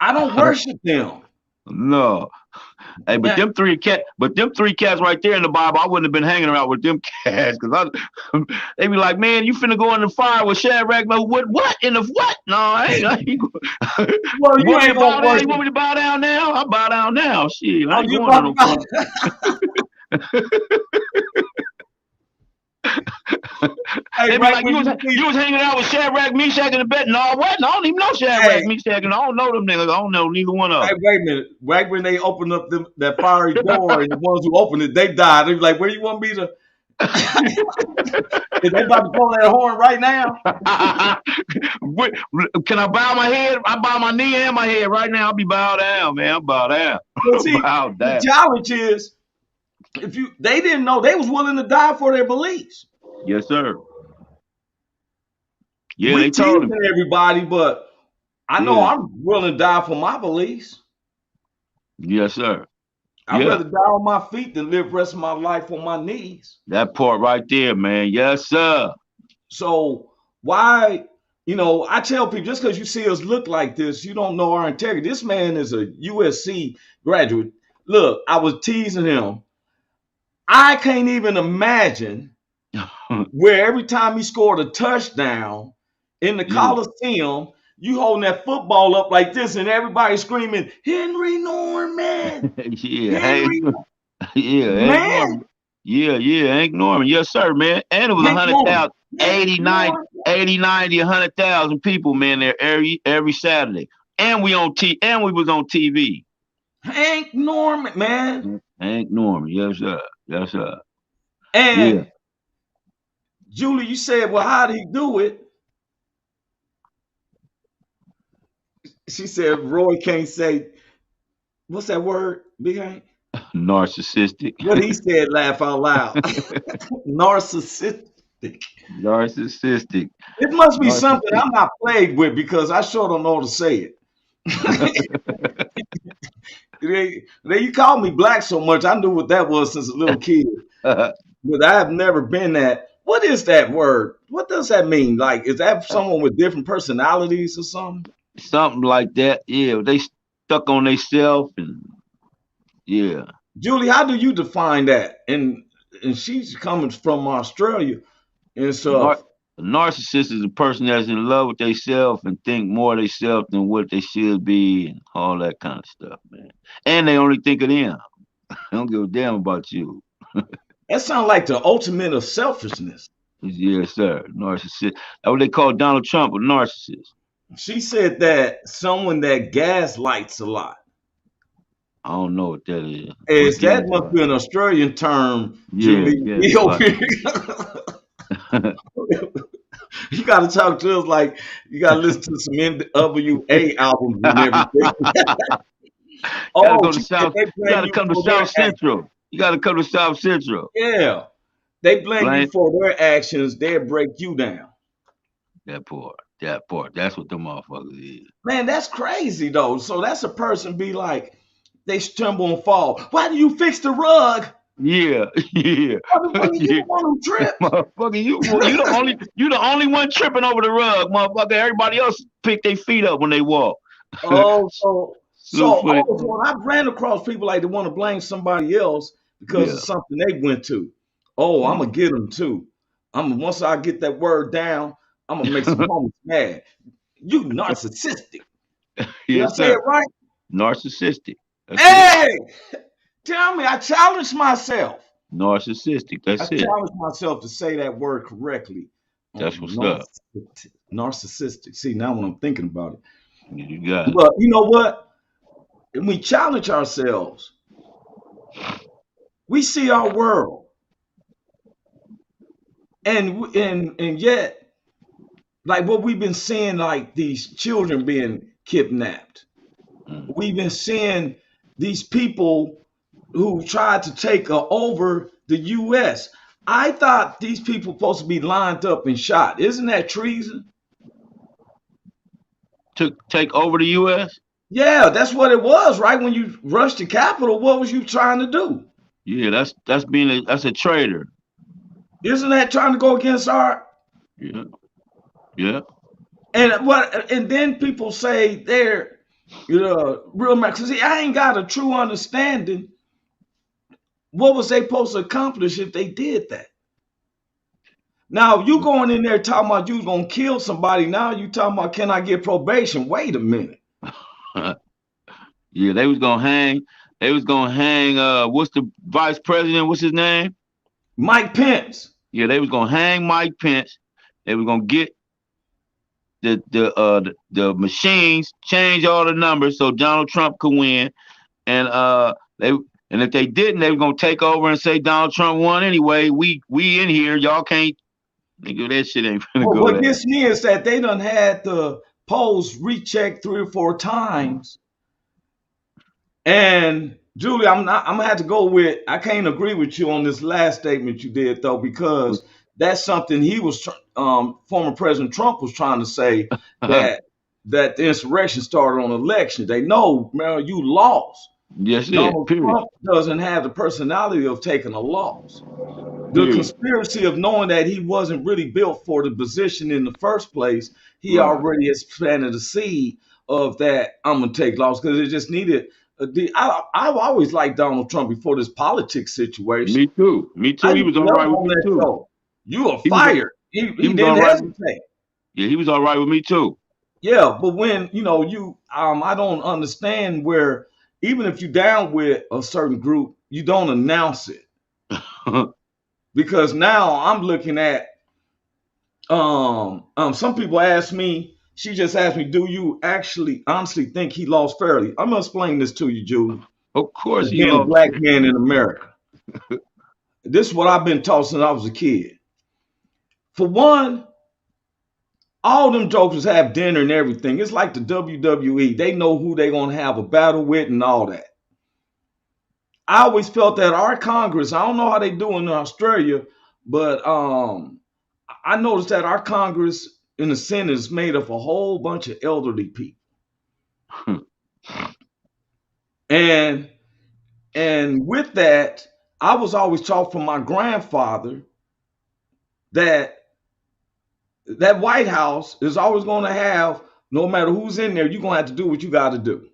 I don't worship them. No. Hey, but Now, them three cats right there in the Bible, I wouldn't have been hanging around with them cats because they be like, man, you finna go in the fire with Shadrach. No, what in the what? No, I ain't. well, You you want me to ain't gonna bow down? You worship. want me to bow down now? I bow down now. Shit, I Oh, ain't you going to about no fire. to? Hey, They be right like, when you see, you was hanging out with Shadrach, Meshach, and the bed. No, what? No, I don't even know Shadrach, hey, Meshach, and I don't know them niggas. I don't know neither one of hey, wait a minute. Right when they open up that fiery door, and the ones who opened it, they died. They be like, where you want me to? Is they about to blow that horn right now? Can I bow my head? I bow my knee and my head right now. I'll be bowed down, man. I'm bowed down. Well, see, Bowed the down. challenge is they didn't know they was willing to die for their beliefs. Yes, sir. Yeah, We they told him. teasing everybody, but I know Yeah. I'm willing to die for my beliefs. Yes, sir. I'd Yeah. rather die on my feet than live the rest of my life on my knees. That part right there, man. Yes, sir. So why, I tell people just because you see us look like this, you don't know our integrity. This man is a USC graduate. Look, I was teasing him. I can't even imagine where every time he scored a touchdown in the Yeah. Coliseum, you holding that football up like this and everybody screaming, Henry Norman, Yeah. Hank. Henry, Yeah. Hank man, Norman. Yeah. Hank Norman. Yes, sir, man. And it was Hank Norman, 100,000, Hank 89, Norman, 80, 90, 100,000 people, man, there every Saturday. And we was on TV. Hank Norman, man. Hank Norman. Yes, sir. Yes, sir. Yeah. And Julie, you said, well, how did he do it? She said, Roy can't say, what's that word, Big Hank? Narcissistic. What he said, laugh out loud. Narcissistic. Narcissistic. It must be something Narcissistic. I'm not plagued with because I sure don't know how to say it. You called me black so much, I knew what that was since a little kid. But I have never been that. What is that word? What does that mean? Like, is that someone with different personalities or something? Something like that. Yeah. They stuck on themselves and yeah. Julie, how do you define that? And she's coming from Australia and Nar- stuff. a narcissist is a person that's in love with themselves and think more of themselves than what they should be and all that kind of stuff, man. And they only think of them. They don't give a damn about you. That sounds like the ultimate of selfishness. Yes, sir. Narcissist. That's what they call Donald Trump, a narcissist. She said that someone that gaslights a lot. I don't know what that is. What's Is that must gaslight? be an Australian term, Yeah, Julie. gaslight. You got to talk to us like you got to listen to some NWA albums and everything. You gotta Oh, go to she said South. they You blame gotta you come to for their South actions. Central. You gotta come to South Central. Yeah, they blame you Blame for their actions. They'll break you down. that part. That part. That's what the motherfuckers is. Man, that's crazy though. So that's a person be like, they stumble and fall. Why do you fix the rug? Yeah, yeah, Motherfucker, you yeah. the one who tripped. Motherfucker, you the only one tripping over the rug, motherfucker. Everybody else pick their feet up when they walk. Oh, so Slew footed. when I ran across people like they want to blame somebody else because of Yeah. something they went to. Oh, I'm Yeah. gonna get them too. Once I get that word down, I'm gonna make some homies mad. You narcissistic. Did I Yes, say it sir. right? Narcissistic. That's it. Hey, tell me, I challenged myself. Narcissistic. I That's it. challenged myself to say that word correctly. That's what's up. Narcissistic. See, now when I'm thinking about it. You got it. But you know what? When we challenge ourselves, we see our world. And yet, like what we've been seeing, like these children being kidnapped. Mm. We've been seeing these people who tried to take over the U.S. I thought these people supposed to be lined up and shot. Isn't that treason? To take over the U.S. Yeah, that's what it was, right? When you rushed the Capitol, what was you trying to do? Yeah, that's a traitor. Isn't that trying to go against our Yeah, yeah. and then people say they're real Americans. See, I ain't got a true understanding. What was they supposed to accomplish if they did that? Now you going in there talking about you gonna kill somebody. Now you talking about can I get probation? Wait a minute. Yeah, they was gonna hang. They was gonna hang. What's the vice president? What's his name? Mike Pence. Yeah, they was gonna hang Mike Pence. They was gonna get the machines, change all the numbers so Donald Trump could win, and they and if they didn't, they were gonna take over and say Donald Trump won anyway. We in here, y'all can't. Nigga, that shit ain't gonna Well, go what there. gets me is that they done had the polls rechecked 3 or 4 times. And Julie, I'm gonna have to go with. I can't agree with you on this last statement you did though, because that's something former President Trump was trying to say that the insurrection started on election. They know, man, you lost. Yes, it. Donald Period. Trump doesn't have the personality of taking a loss. The Period. conspiracy of knowing that he wasn't really built for the position in the first place, he Right. already has planted a seed of that. I'm gonna take loss because it just needed. I've always liked Donald Trump before this politics situation. Me too. Me I too. He used was to all love right him with on me that too. show. You are He was fired. he He was all didn't right. hesitate. Yeah, he was all right with me too. Yeah, but when I don't understand where even if you down with a certain group, you don't announce it because now I'm looking at some people ask me, she just asked me, do you actually honestly think he lost fairly? I'm gonna explain this to you, Julie, Of course, as he being a lost. black man in America. This is what I've been taught since I was a kid. For one, all them jokers have dinner and everything. It's like the WWE. They know who they're gonna have a battle with and all that. I always felt that our Congress, I don't know how they do in Australia, but I noticed that our Congress in the Senate is made of a whole bunch of elderly people. And with that, I was always taught from my grandfather that White House is always going to have, no matter who's in there, you're going to have to do what you got to do.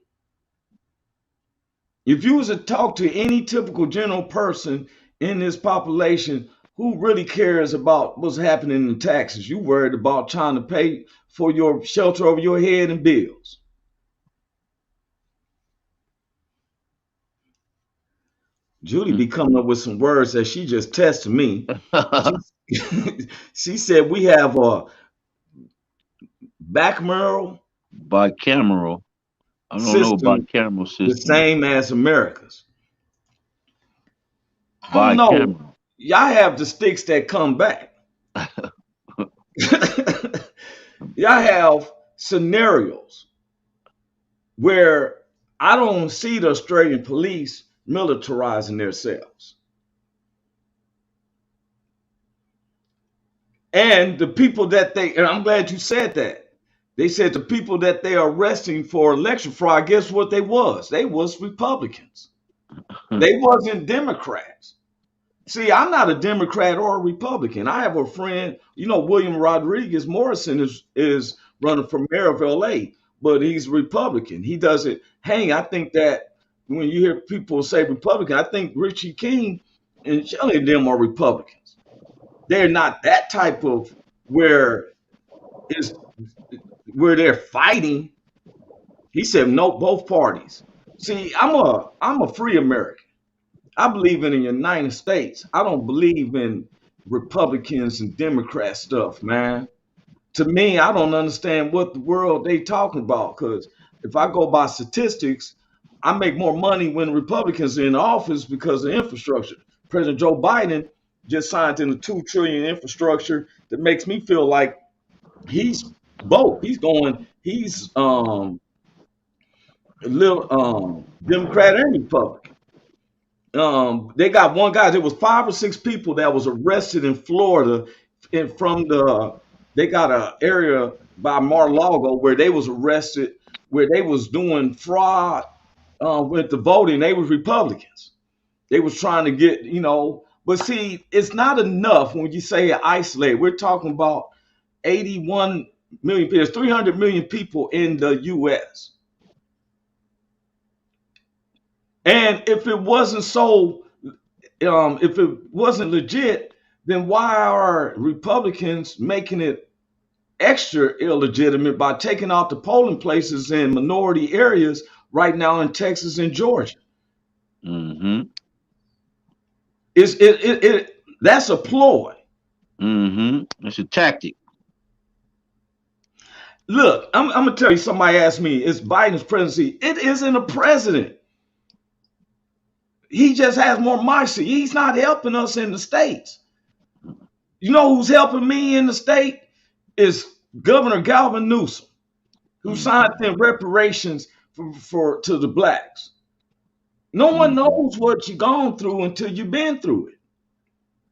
If you was to talk to any typical general person in this population who really cares about what's happening in taxes, you worried about trying to pay for your shelter over your head and bills. Julie be coming up with some words that she just tested me. She, she said we have a bicameral Bicameral. I don't know system bicameral the system. same as America's. I don't know. Bicameral. Y'all have the sticks that come back. Y'all have scenarios where I don't see the Australian police militarizing themselves. And the people and I'm glad you said that. They said the people that they are arresting for election fraud, guess what they was? They was Republicans. They wasn't Democrats. See, I'm not a Democrat or a Republican. I have a friend, William Rodriguez Morrison is running for mayor of LA, but he's Republican. He doesn't hang. I think that when you hear people say Republican, I think Richie King and Shelley and them are Republicans. They're not that type of where is where they're fighting. He said no, both parties. See, I'm a free American. I believe in the United States. I don't believe in Republicans and Democrat stuff, man. To me, I don't understand what the world they talking about. Because if I go by statistics, I make more money when Republicans are in office because of infrastructure. President Joe Biden just signed in the $2 trillion infrastructure that makes me feel like he's both. He's little Democrat and Republican. They got one guy. There was 5 or 6 people that was arrested in Florida, and from they got a area by Mar-a-Lago where they was arrested, where they was doing fraud with the voting. They was Republicans. They was trying to get, but see, it's not enough when you say isolate. We're talking about 81 million people. There's 300 million people in the U.S. And if it wasn't legit, then why are Republicans making it extra illegitimate by taking out the polling places in minority areas right now in Texas and Georgia? Mm-hmm. That's a ploy. Mm-hmm. That's a tactic. Look, I'm gonna tell you. Somebody asked me, "Is Biden's presidency?" It isn't a president. He just has more mercy. He's not helping us in the states. You know who's helping me in the state is Governor Galvin Newsom, who signed them reparations to the blacks. No one knows what you've gone through until you've been through it.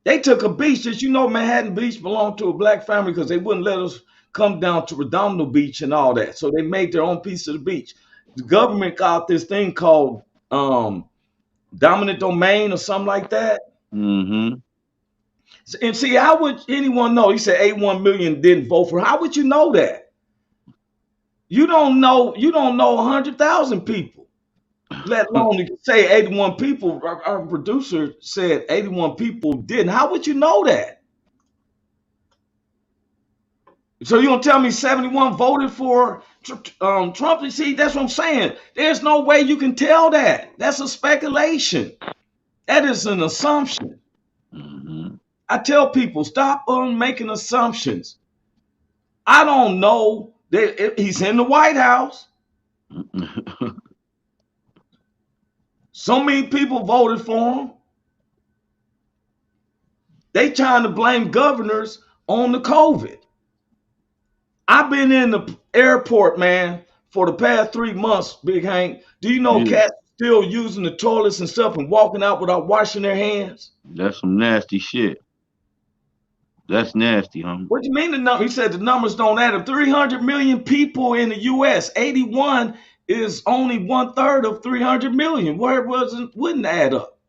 They took a beach that Manhattan Beach belonged to a black family because they wouldn't let us come down to Redondo Beach and all that. So they made their own piece of the beach. The government got this thing called dominant domain or something like that. Mm-hmm. And see, how would anyone know? He said 81 million didn't vote for. How would you know that? You don't know 100,000 people, let alone say 81 people. Our producer said 81 people didn't. How would you know that? So you don't tell me 71 voted for Trump? You see, that's what I'm saying. There's no way you can tell that. That's a speculation. That is an assumption. Mm-hmm. I tell people, stop making assumptions. I don't know. He's in the White House. So many people voted for him. They trying to blame governors on the COVID. I've been in the airport, man, for the past 3 months, Big Hank. Do you know cats still using the toilets and stuff and walking out without washing their hands? That's some nasty shit. That's nasty, homie. What do you mean the number? He said the numbers don't add up. 300 million people in the U.S. 81 is only 1/3 of 300 million. Where it wouldn't add up.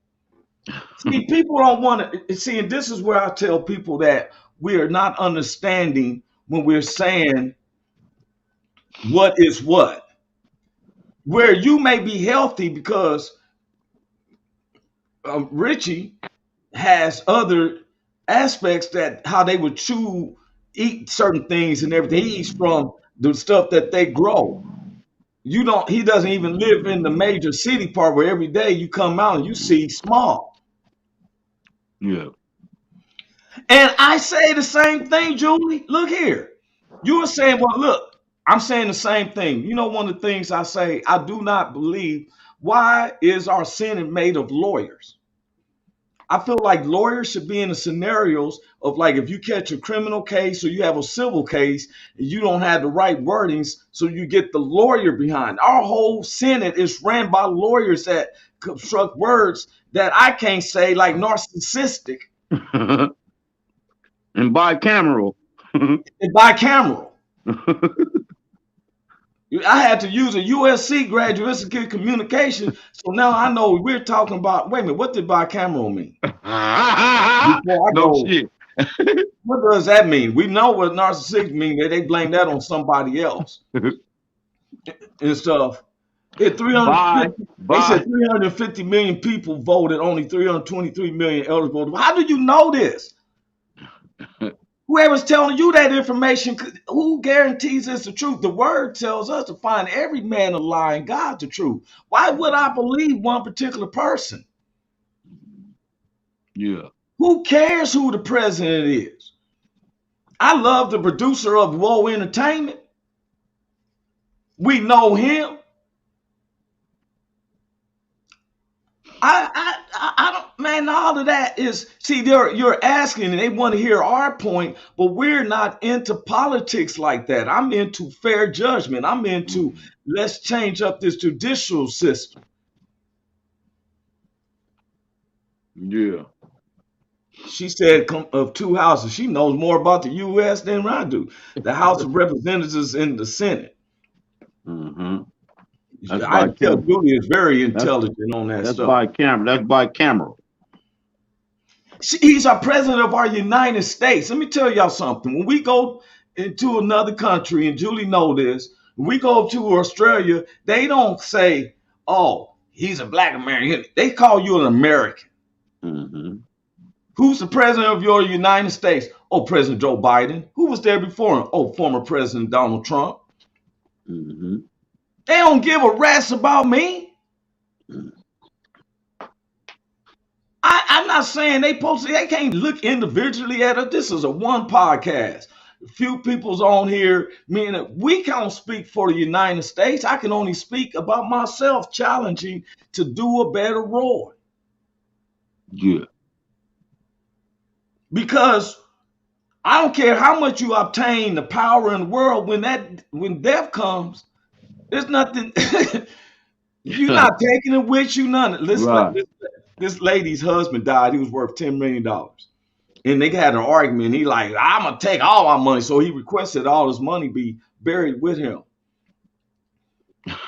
See, people don't want to see, and this is where I tell people that we are not understanding when we're saying what is what. Where you may be healthy because Richie has other aspects that how they would eat certain things and everything. He eats from the stuff that they grow. He doesn't even live in the major city part where every day you come out and you see small. Yeah. And I say the same thing, Julie. Look here. You were saying, well, look, I'm saying the same thing. You know, one of the things I say, I do not believe, why is our Senate made of lawyers? I feel like lawyers should be in the scenarios of like if you catch a criminal case or you have a civil case, and you don't have the right wordings, so you get the lawyer behind. Our whole Senate is ran by lawyers that construct words that I can't say, like narcissistic. And bicameral. And bicameral. I had to use a USC graduate to communication, so now I know we're talking about. Wait a minute, what did bicameral mean? Shit. What does that mean? We know what narcissistic means. They blame that on somebody else and stuff. They said 350 million people voted, only 323 million eligible. How do you know this? Whoever's telling you that information, who guarantees it's the truth? The word tells us to find every man a lie and God the truth. Why would I believe one particular person? Yeah. Who cares who the president is? I love the producer of Woe Entertainment. We know him. I don't, man, all of that is, see, you're asking and they want to hear our point, but we're not into politics like that. I'm into fair judgment. I'm into let's change up this judicial system. Yeah. She said of two houses, she knows more about the U.S. than I do. The House of Representatives and the Senate. Mm-hmm. That's I tell bicameral. Julie is very That's intelligent on that that's stuff. bicameral. That's bicameral. He's our president of our United States. Let me tell y'all something. When we go into another country, and Julie know this, when we go to Australia, they don't say, "Oh, he's a black American." They call you an American. Mm-hmm. Who's the president of your United States? Oh, President Joe Biden. Who was there before him? Oh, former President Donald Trump. Mm-hmm. They don't give a rat's about me. I'm not saying they can't look individually at it. This is a one podcast. A few people's on here, meaning we can't speak for the United States. I can only speak about myself, challenging to do a better role. Yeah. Because I don't care how much you obtain the power in the world, when death comes, there's nothing. You're not taking it with you, none. Right. This lady's husband died. He was worth $10 million. And they had an argument. He like, I'm going to take all my money. So he requested all his money be buried with him.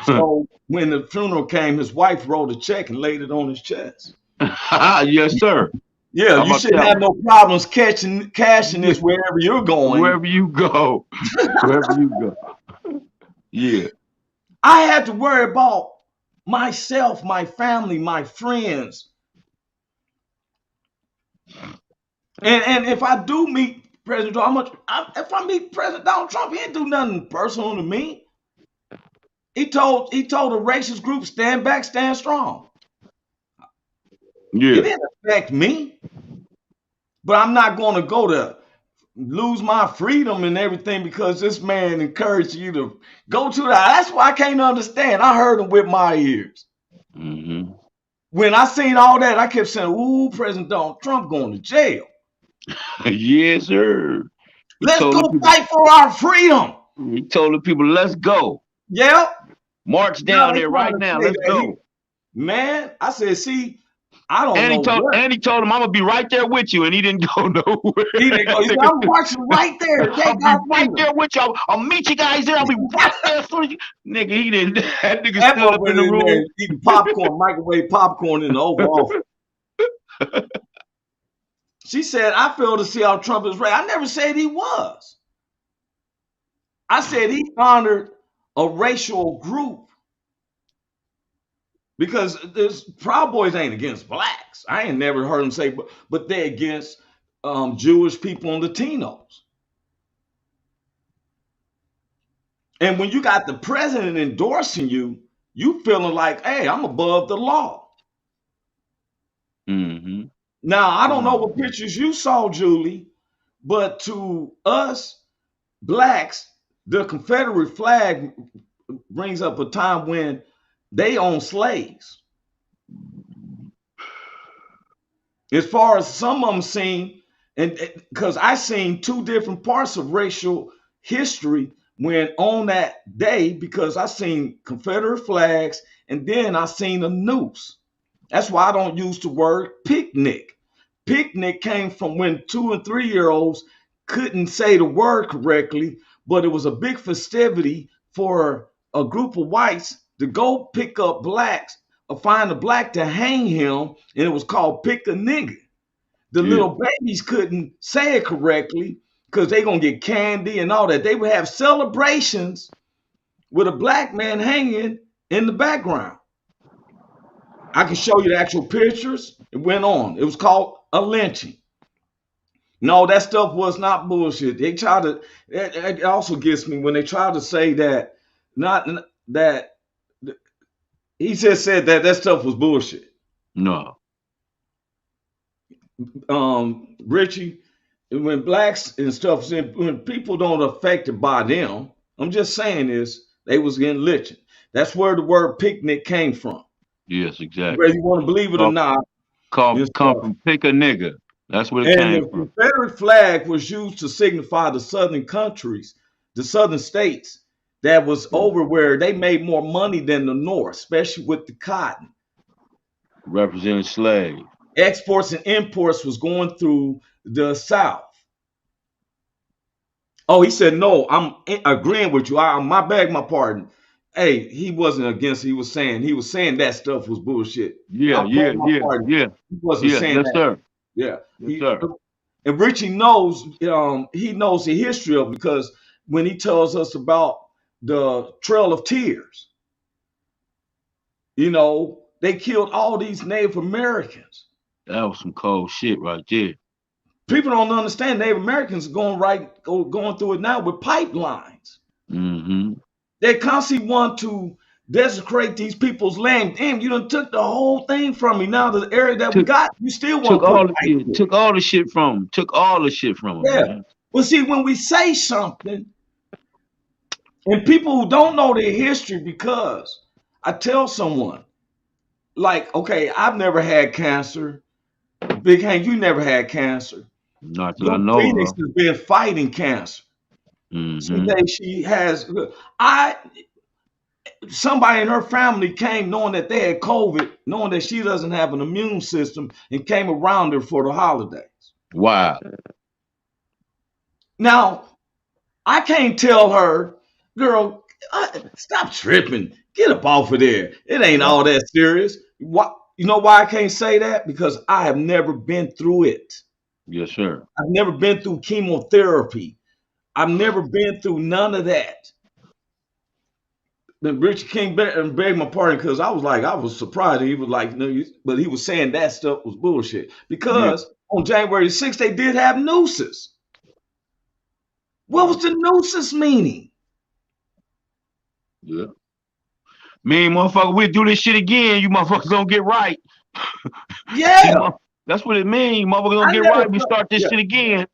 So when the funeral came, his wife wrote a check and laid it on his chest. Yes, sir. Yeah, you shouldn't have no problems cashing this wherever you're going. Wherever you go. Wherever you go. Yeah. I had to worry about myself, my family, my friends. And if I do meet President Trump, if I meet President Donald Trump, he didn't do nothing personal to me. He told a racist group, stand back, stand strong. Yeah. It didn't affect me. But I'm not going to go to lose my freedom and everything because this man encouraged you to go to that. That's why I can't understand. I heard him with my ears. Mm-hmm. When I seen all that, I kept saying, ooh, President Donald Trump going to jail. Yes, sir. Let's go fight for our freedom. He told the people, let's go. Yep. March down there right now. Let's go. Man, I said, see, I don't know. And he told him, I'm going to be right there with you. And he didn't go nowhere. He didn't go. He said, I'm marching right there. I'll be right there with you. I'll meet you guys there. I'll be right there as soon as you. Nigga, he didn't. That nigga stood up in the room. Eating popcorn, microwave popcorn in the Oval Office. She said, I fail to see how Trump is right. I never said he was. I said he honored a racial group. Because Proud Boys ain't against blacks. I ain't never heard them say, but they're against Jewish people and Latinos. And when you got the president endorsing you, you feeling like, hey, I'm above the law. Mm-hmm. Now, I don't know what pictures you saw, Julie, but to us blacks, the Confederate flag brings up a time when they owned slaves. As far as some of them seen, and because I seen two different parts of racial history when on that day, because I seen Confederate flags and then I seen a noose. That's why I don't use the word picnic. Picnic came from when 2 and 3 year olds couldn't say the word correctly, but it was a big festivity for a group of whites to go pick up blacks or find a black to hang him, and it was called pick a nigga. The little babies couldn't say it correctly because they gonna get candy and all that. They would have celebrations with a black man hanging in the background. I can show you the actual pictures. It went on. It was called a lynching. No, that stuff was not bullshit. They try to. It also gets me when they try to say that not that he just said that stuff was bullshit. No. Richie, when blacks and stuff, when people don't affected by them, I'm just saying this, they was getting lynching. That's where the word picnic came from. Yes, exactly. Whether you want to believe it or not, and Come stuff. from pick a nigga. That's where it And came the from. Confederate flag was used to signify the southern countries, the southern states that was Yeah. over where they made more money than the North, especially with the cotton. Representing slave. Exports and imports was going through the South. Oh, he said, no, I'm agreeing with you. My bag, my pardon. Hey, he wasn't against it. He was saying that stuff was bullshit. I Yeah, beg yeah, my yeah, pardon. yeah, He wasn't yeah. saying Yes, that. sir. Yeah. Yes, sir. And Richie knows, he knows the history of it because when he tells us about the Trail of Tears, they killed all these Native Americans. That was some cold shit right there. People don't understand Native Americans going through it now with pipelines. Mm-hmm. They constantly want to desecrate these people's land. Damn, you done took the whole thing from me. Now the area that we Took got, you still took want to put all pipe yeah, there. took all the shit from him. Took all the shit from him, Yeah. man. Well, see, when we say something, and people who don't know their history, because I tell someone, like, okay, I've never had cancer. Big Hank, you never had cancer. Not that I Blue know Phoenix of. has been fighting cancer. Mm-hmm. Someday she has. I Somebody in her family came knowing that they had COVID, knowing that she doesn't have an immune system, and came around her for the holidays. Wow. Now, I can't tell her, girl, stop tripping. Get up off of there. It ain't Wow. all that serious. Why, you know why I can't say that? Because I have never been through it. Yes, sir. I've never been through chemotherapy. I've never been through none of that. Then Richard King begged my pardon because I was surprised. He was like, no, but he was saying that stuff was bullshit. Yeah, Because on January 6th, they did have nooses. What was the nooses meaning? yeah. Me, motherfucker, we do this shit again. You motherfuckers don't get right. Yeah. That's what it means. Motherfuckers don't I get never right. We felt, start this yeah, shit again.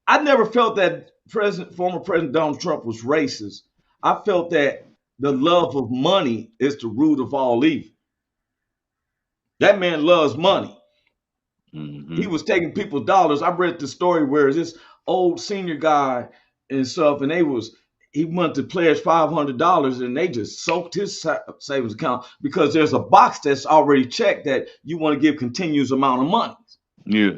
I never felt that former President Donald Trump was racist. I felt that the love of money is the root of all evil. That man loves money. He Mm-hmm. was taking people's dollars. I read the story where this old senior guy and stuff, and he went to pledge $500, and they just soaked his savings account because there's a box that's already checked that you want to give continuous amount of money. Yeah.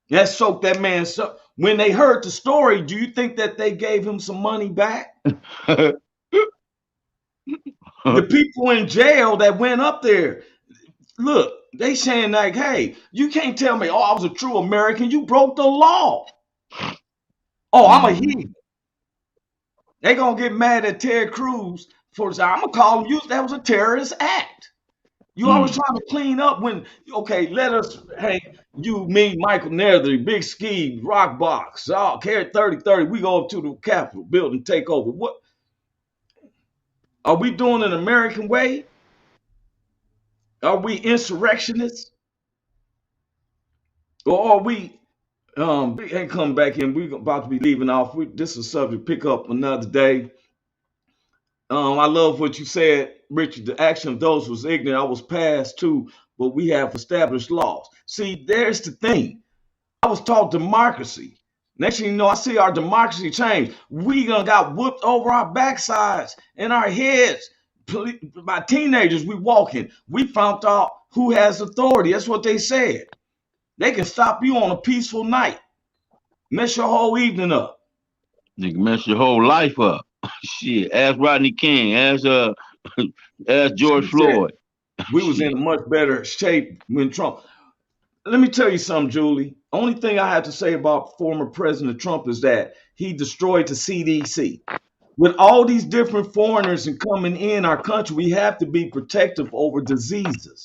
That soaked that man. So when they heard the story, do you think that they gave him some money back? The people in jail that went up there, look, they saying like, hey, you can't tell me, oh, I was a true American. You broke the law. Oh, I'm a Mm-hmm. heathen. They gonna get mad at Ted Cruz for this. I'm gonna call him. That was a terrorist act. You always Mm. trying to clean up when, okay, let us, hey, you, me, Michael Netherly, Big Ski, Rock Box, carry 3030. We go up to the Capitol building, take over. What are we doing an American way? Are we insurrectionists? Or are we we ain't coming back in. We about to be leaving off. This is a subject pick up another day. I love what you said, Richard. The action of those was ignorant. I was past too, but we have established laws. See, there's the thing. I was taught democracy. Next thing you know, I see our democracy change. We done got whooped over our backsides and our heads by teenagers. We walking. We found out who has authority. That's what they said. They can stop you on a peaceful night, mess your whole evening up. Nigga mess your whole life up. Shit. Ask Rodney King. Ask George She said Floyd. we was in Shit. a much better shape when Trump. Let me tell you something, Julie. Only thing I have to say about former President Trump is that he destroyed the CDC. With all these different foreigners and coming in our country, we have to be protective over diseases.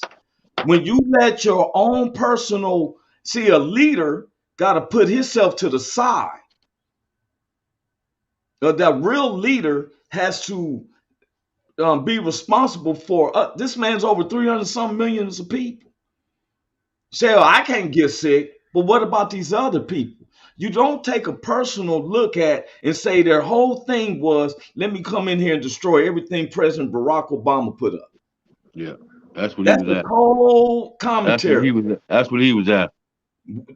When you let your own personal, see, a leader got to put himself to the side. That real leader has to be responsible for. This man's over 300 some millions of people. Say, oh, I can't get sick, but what about these other people? You don't take a personal look at and say their whole thing was, let me come in here and destroy everything President Barack Obama put up. Yeah. That's what he That's was the at. cold That's what he commentary. was at. That's what he was at.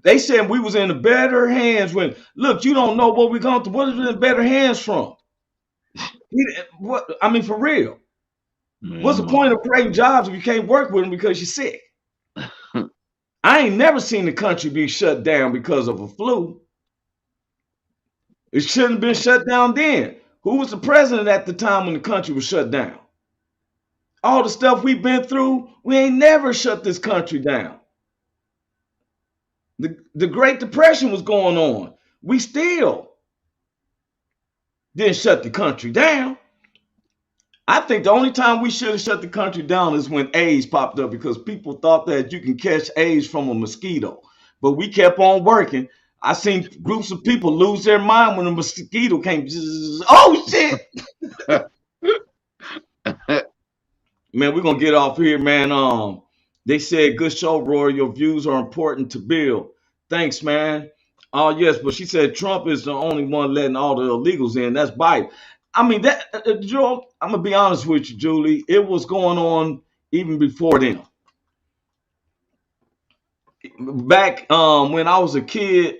They said we was in the better hands when, look, you don't know what we're going through. What is in the better hands from? What, I mean, for real. What's the Man, point of creating jobs if you can't work with them because you're sick? I ain't never seen the country be shut down because of a flu. It shouldn't have been shut down then. Who was the president at the time when the country was shut down? All the stuff we've been through, we ain't never shut this country down. The Great Depression was going on. We still didn't shut the country down. I think the only time we should have shut the country down is when AIDS popped up because people thought that you can catch AIDS from a mosquito. But we kept on working. I seen groups of people lose their mind when a mosquito came. Oh, shit. Man, we're going to get off here, man. They said, good show, Roy. Your views are important to build. Thanks, man. Oh, yes, but she said Trump is the only one letting all the illegals in. That's Biden. I mean, that, Joe, I'm going to be honest with you, Julie. It was going on even before then. Back when I was a kid,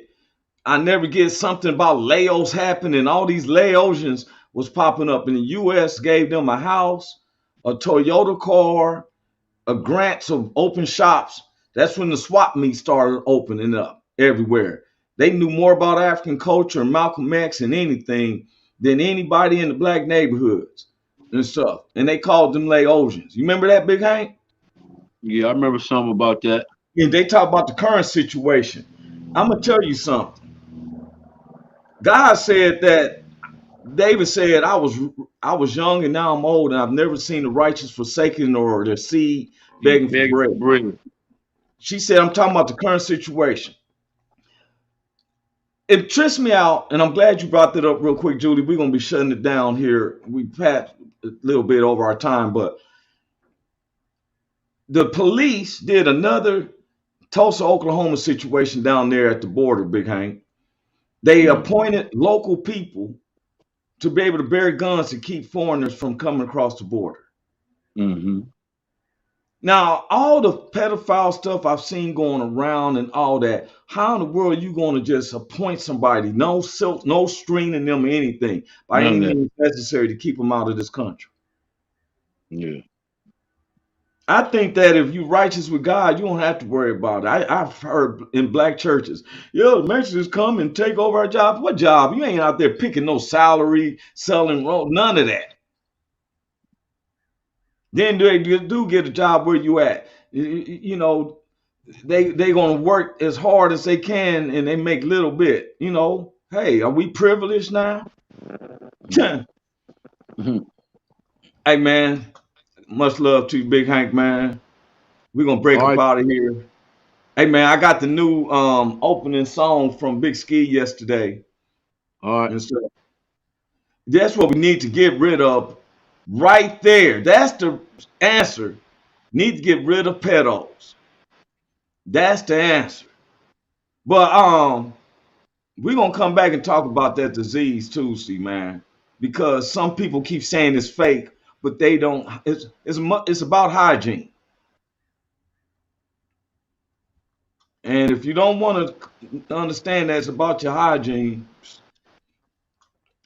I never get something about layos happening. All these Laosians was popping up in the U.S., gave them a house, a Toyota car, a grants of open shops. That's when the swap meet started opening up everywhere. They knew more about African culture and Malcolm X and anything than anybody in the black neighborhoods and stuff. And they called them Laosians. You remember that, Big Hank? yeah, I remember something about that. And they talk about the current situation. I'm gonna tell you something. God said that David said, I was young and now I'm old, and I've never seen the righteous forsaken or their seed begging for bread. She said, I'm talking about the current situation. It trips me out, and I'm glad you brought that up real quick, Julie. We're going to be shutting it down here. We passed a little bit over our time, but the police did another Tulsa, Oklahoma situation down there at the border, Big Hank. They appointed local people to be able to bear guns to keep foreigners from coming across the border. Mm-hmm. Now, all the pedophile stuff I've seen going around and all that, how in the world are you going to just appoint somebody, no stringing them or anything, by any means necessary to keep them out of this country? Yeah. I think that if you're righteous with God, you don't have to worry about it. I've heard in black churches, the Mexicans come and take over our jobs. What job? You ain't out there picking no salary, selling, none of that. Then they do get a job where you at. You know, they gonna work as hard as they can and they make little bit. You know, hey, are we privileged now? Mm-hmm. Hey man, much love to you, Big Hank, man. We're gonna break up out of here. Hey man, I got the new opening song from Big Ski yesterday. All right. And so that's what we need to get rid of right there. That's the answer. Need to get rid of pedos. That's the answer. But we're gonna come back and talk about that disease Tuesday, man. Because some people keep saying it's fake, but they don't. It's about hygiene. And if you don't want to understand that it's about your hygiene,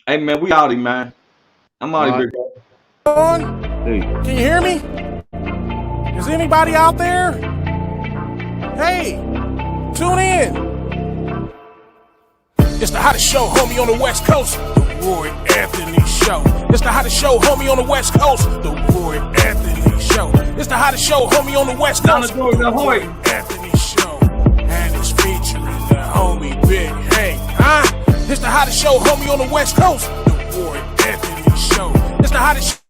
hey man, we out here, man. I'm out here, big On? Hey. Can you hear me? Is anybody out there? Hey, tune in. It's the hottest show, homie, on the West Coast. The Roy Anthony Show. It's the hottest show, homie, on the West Coast. The Roy Anthony Show. It's the hottest show, homie, on the West Coast. The Roy Anthony Show. And it's featuring the homie Big Hank. It's the hottest show, homie, on the West Coast. The Roy Anthony Show. It's the hottest show.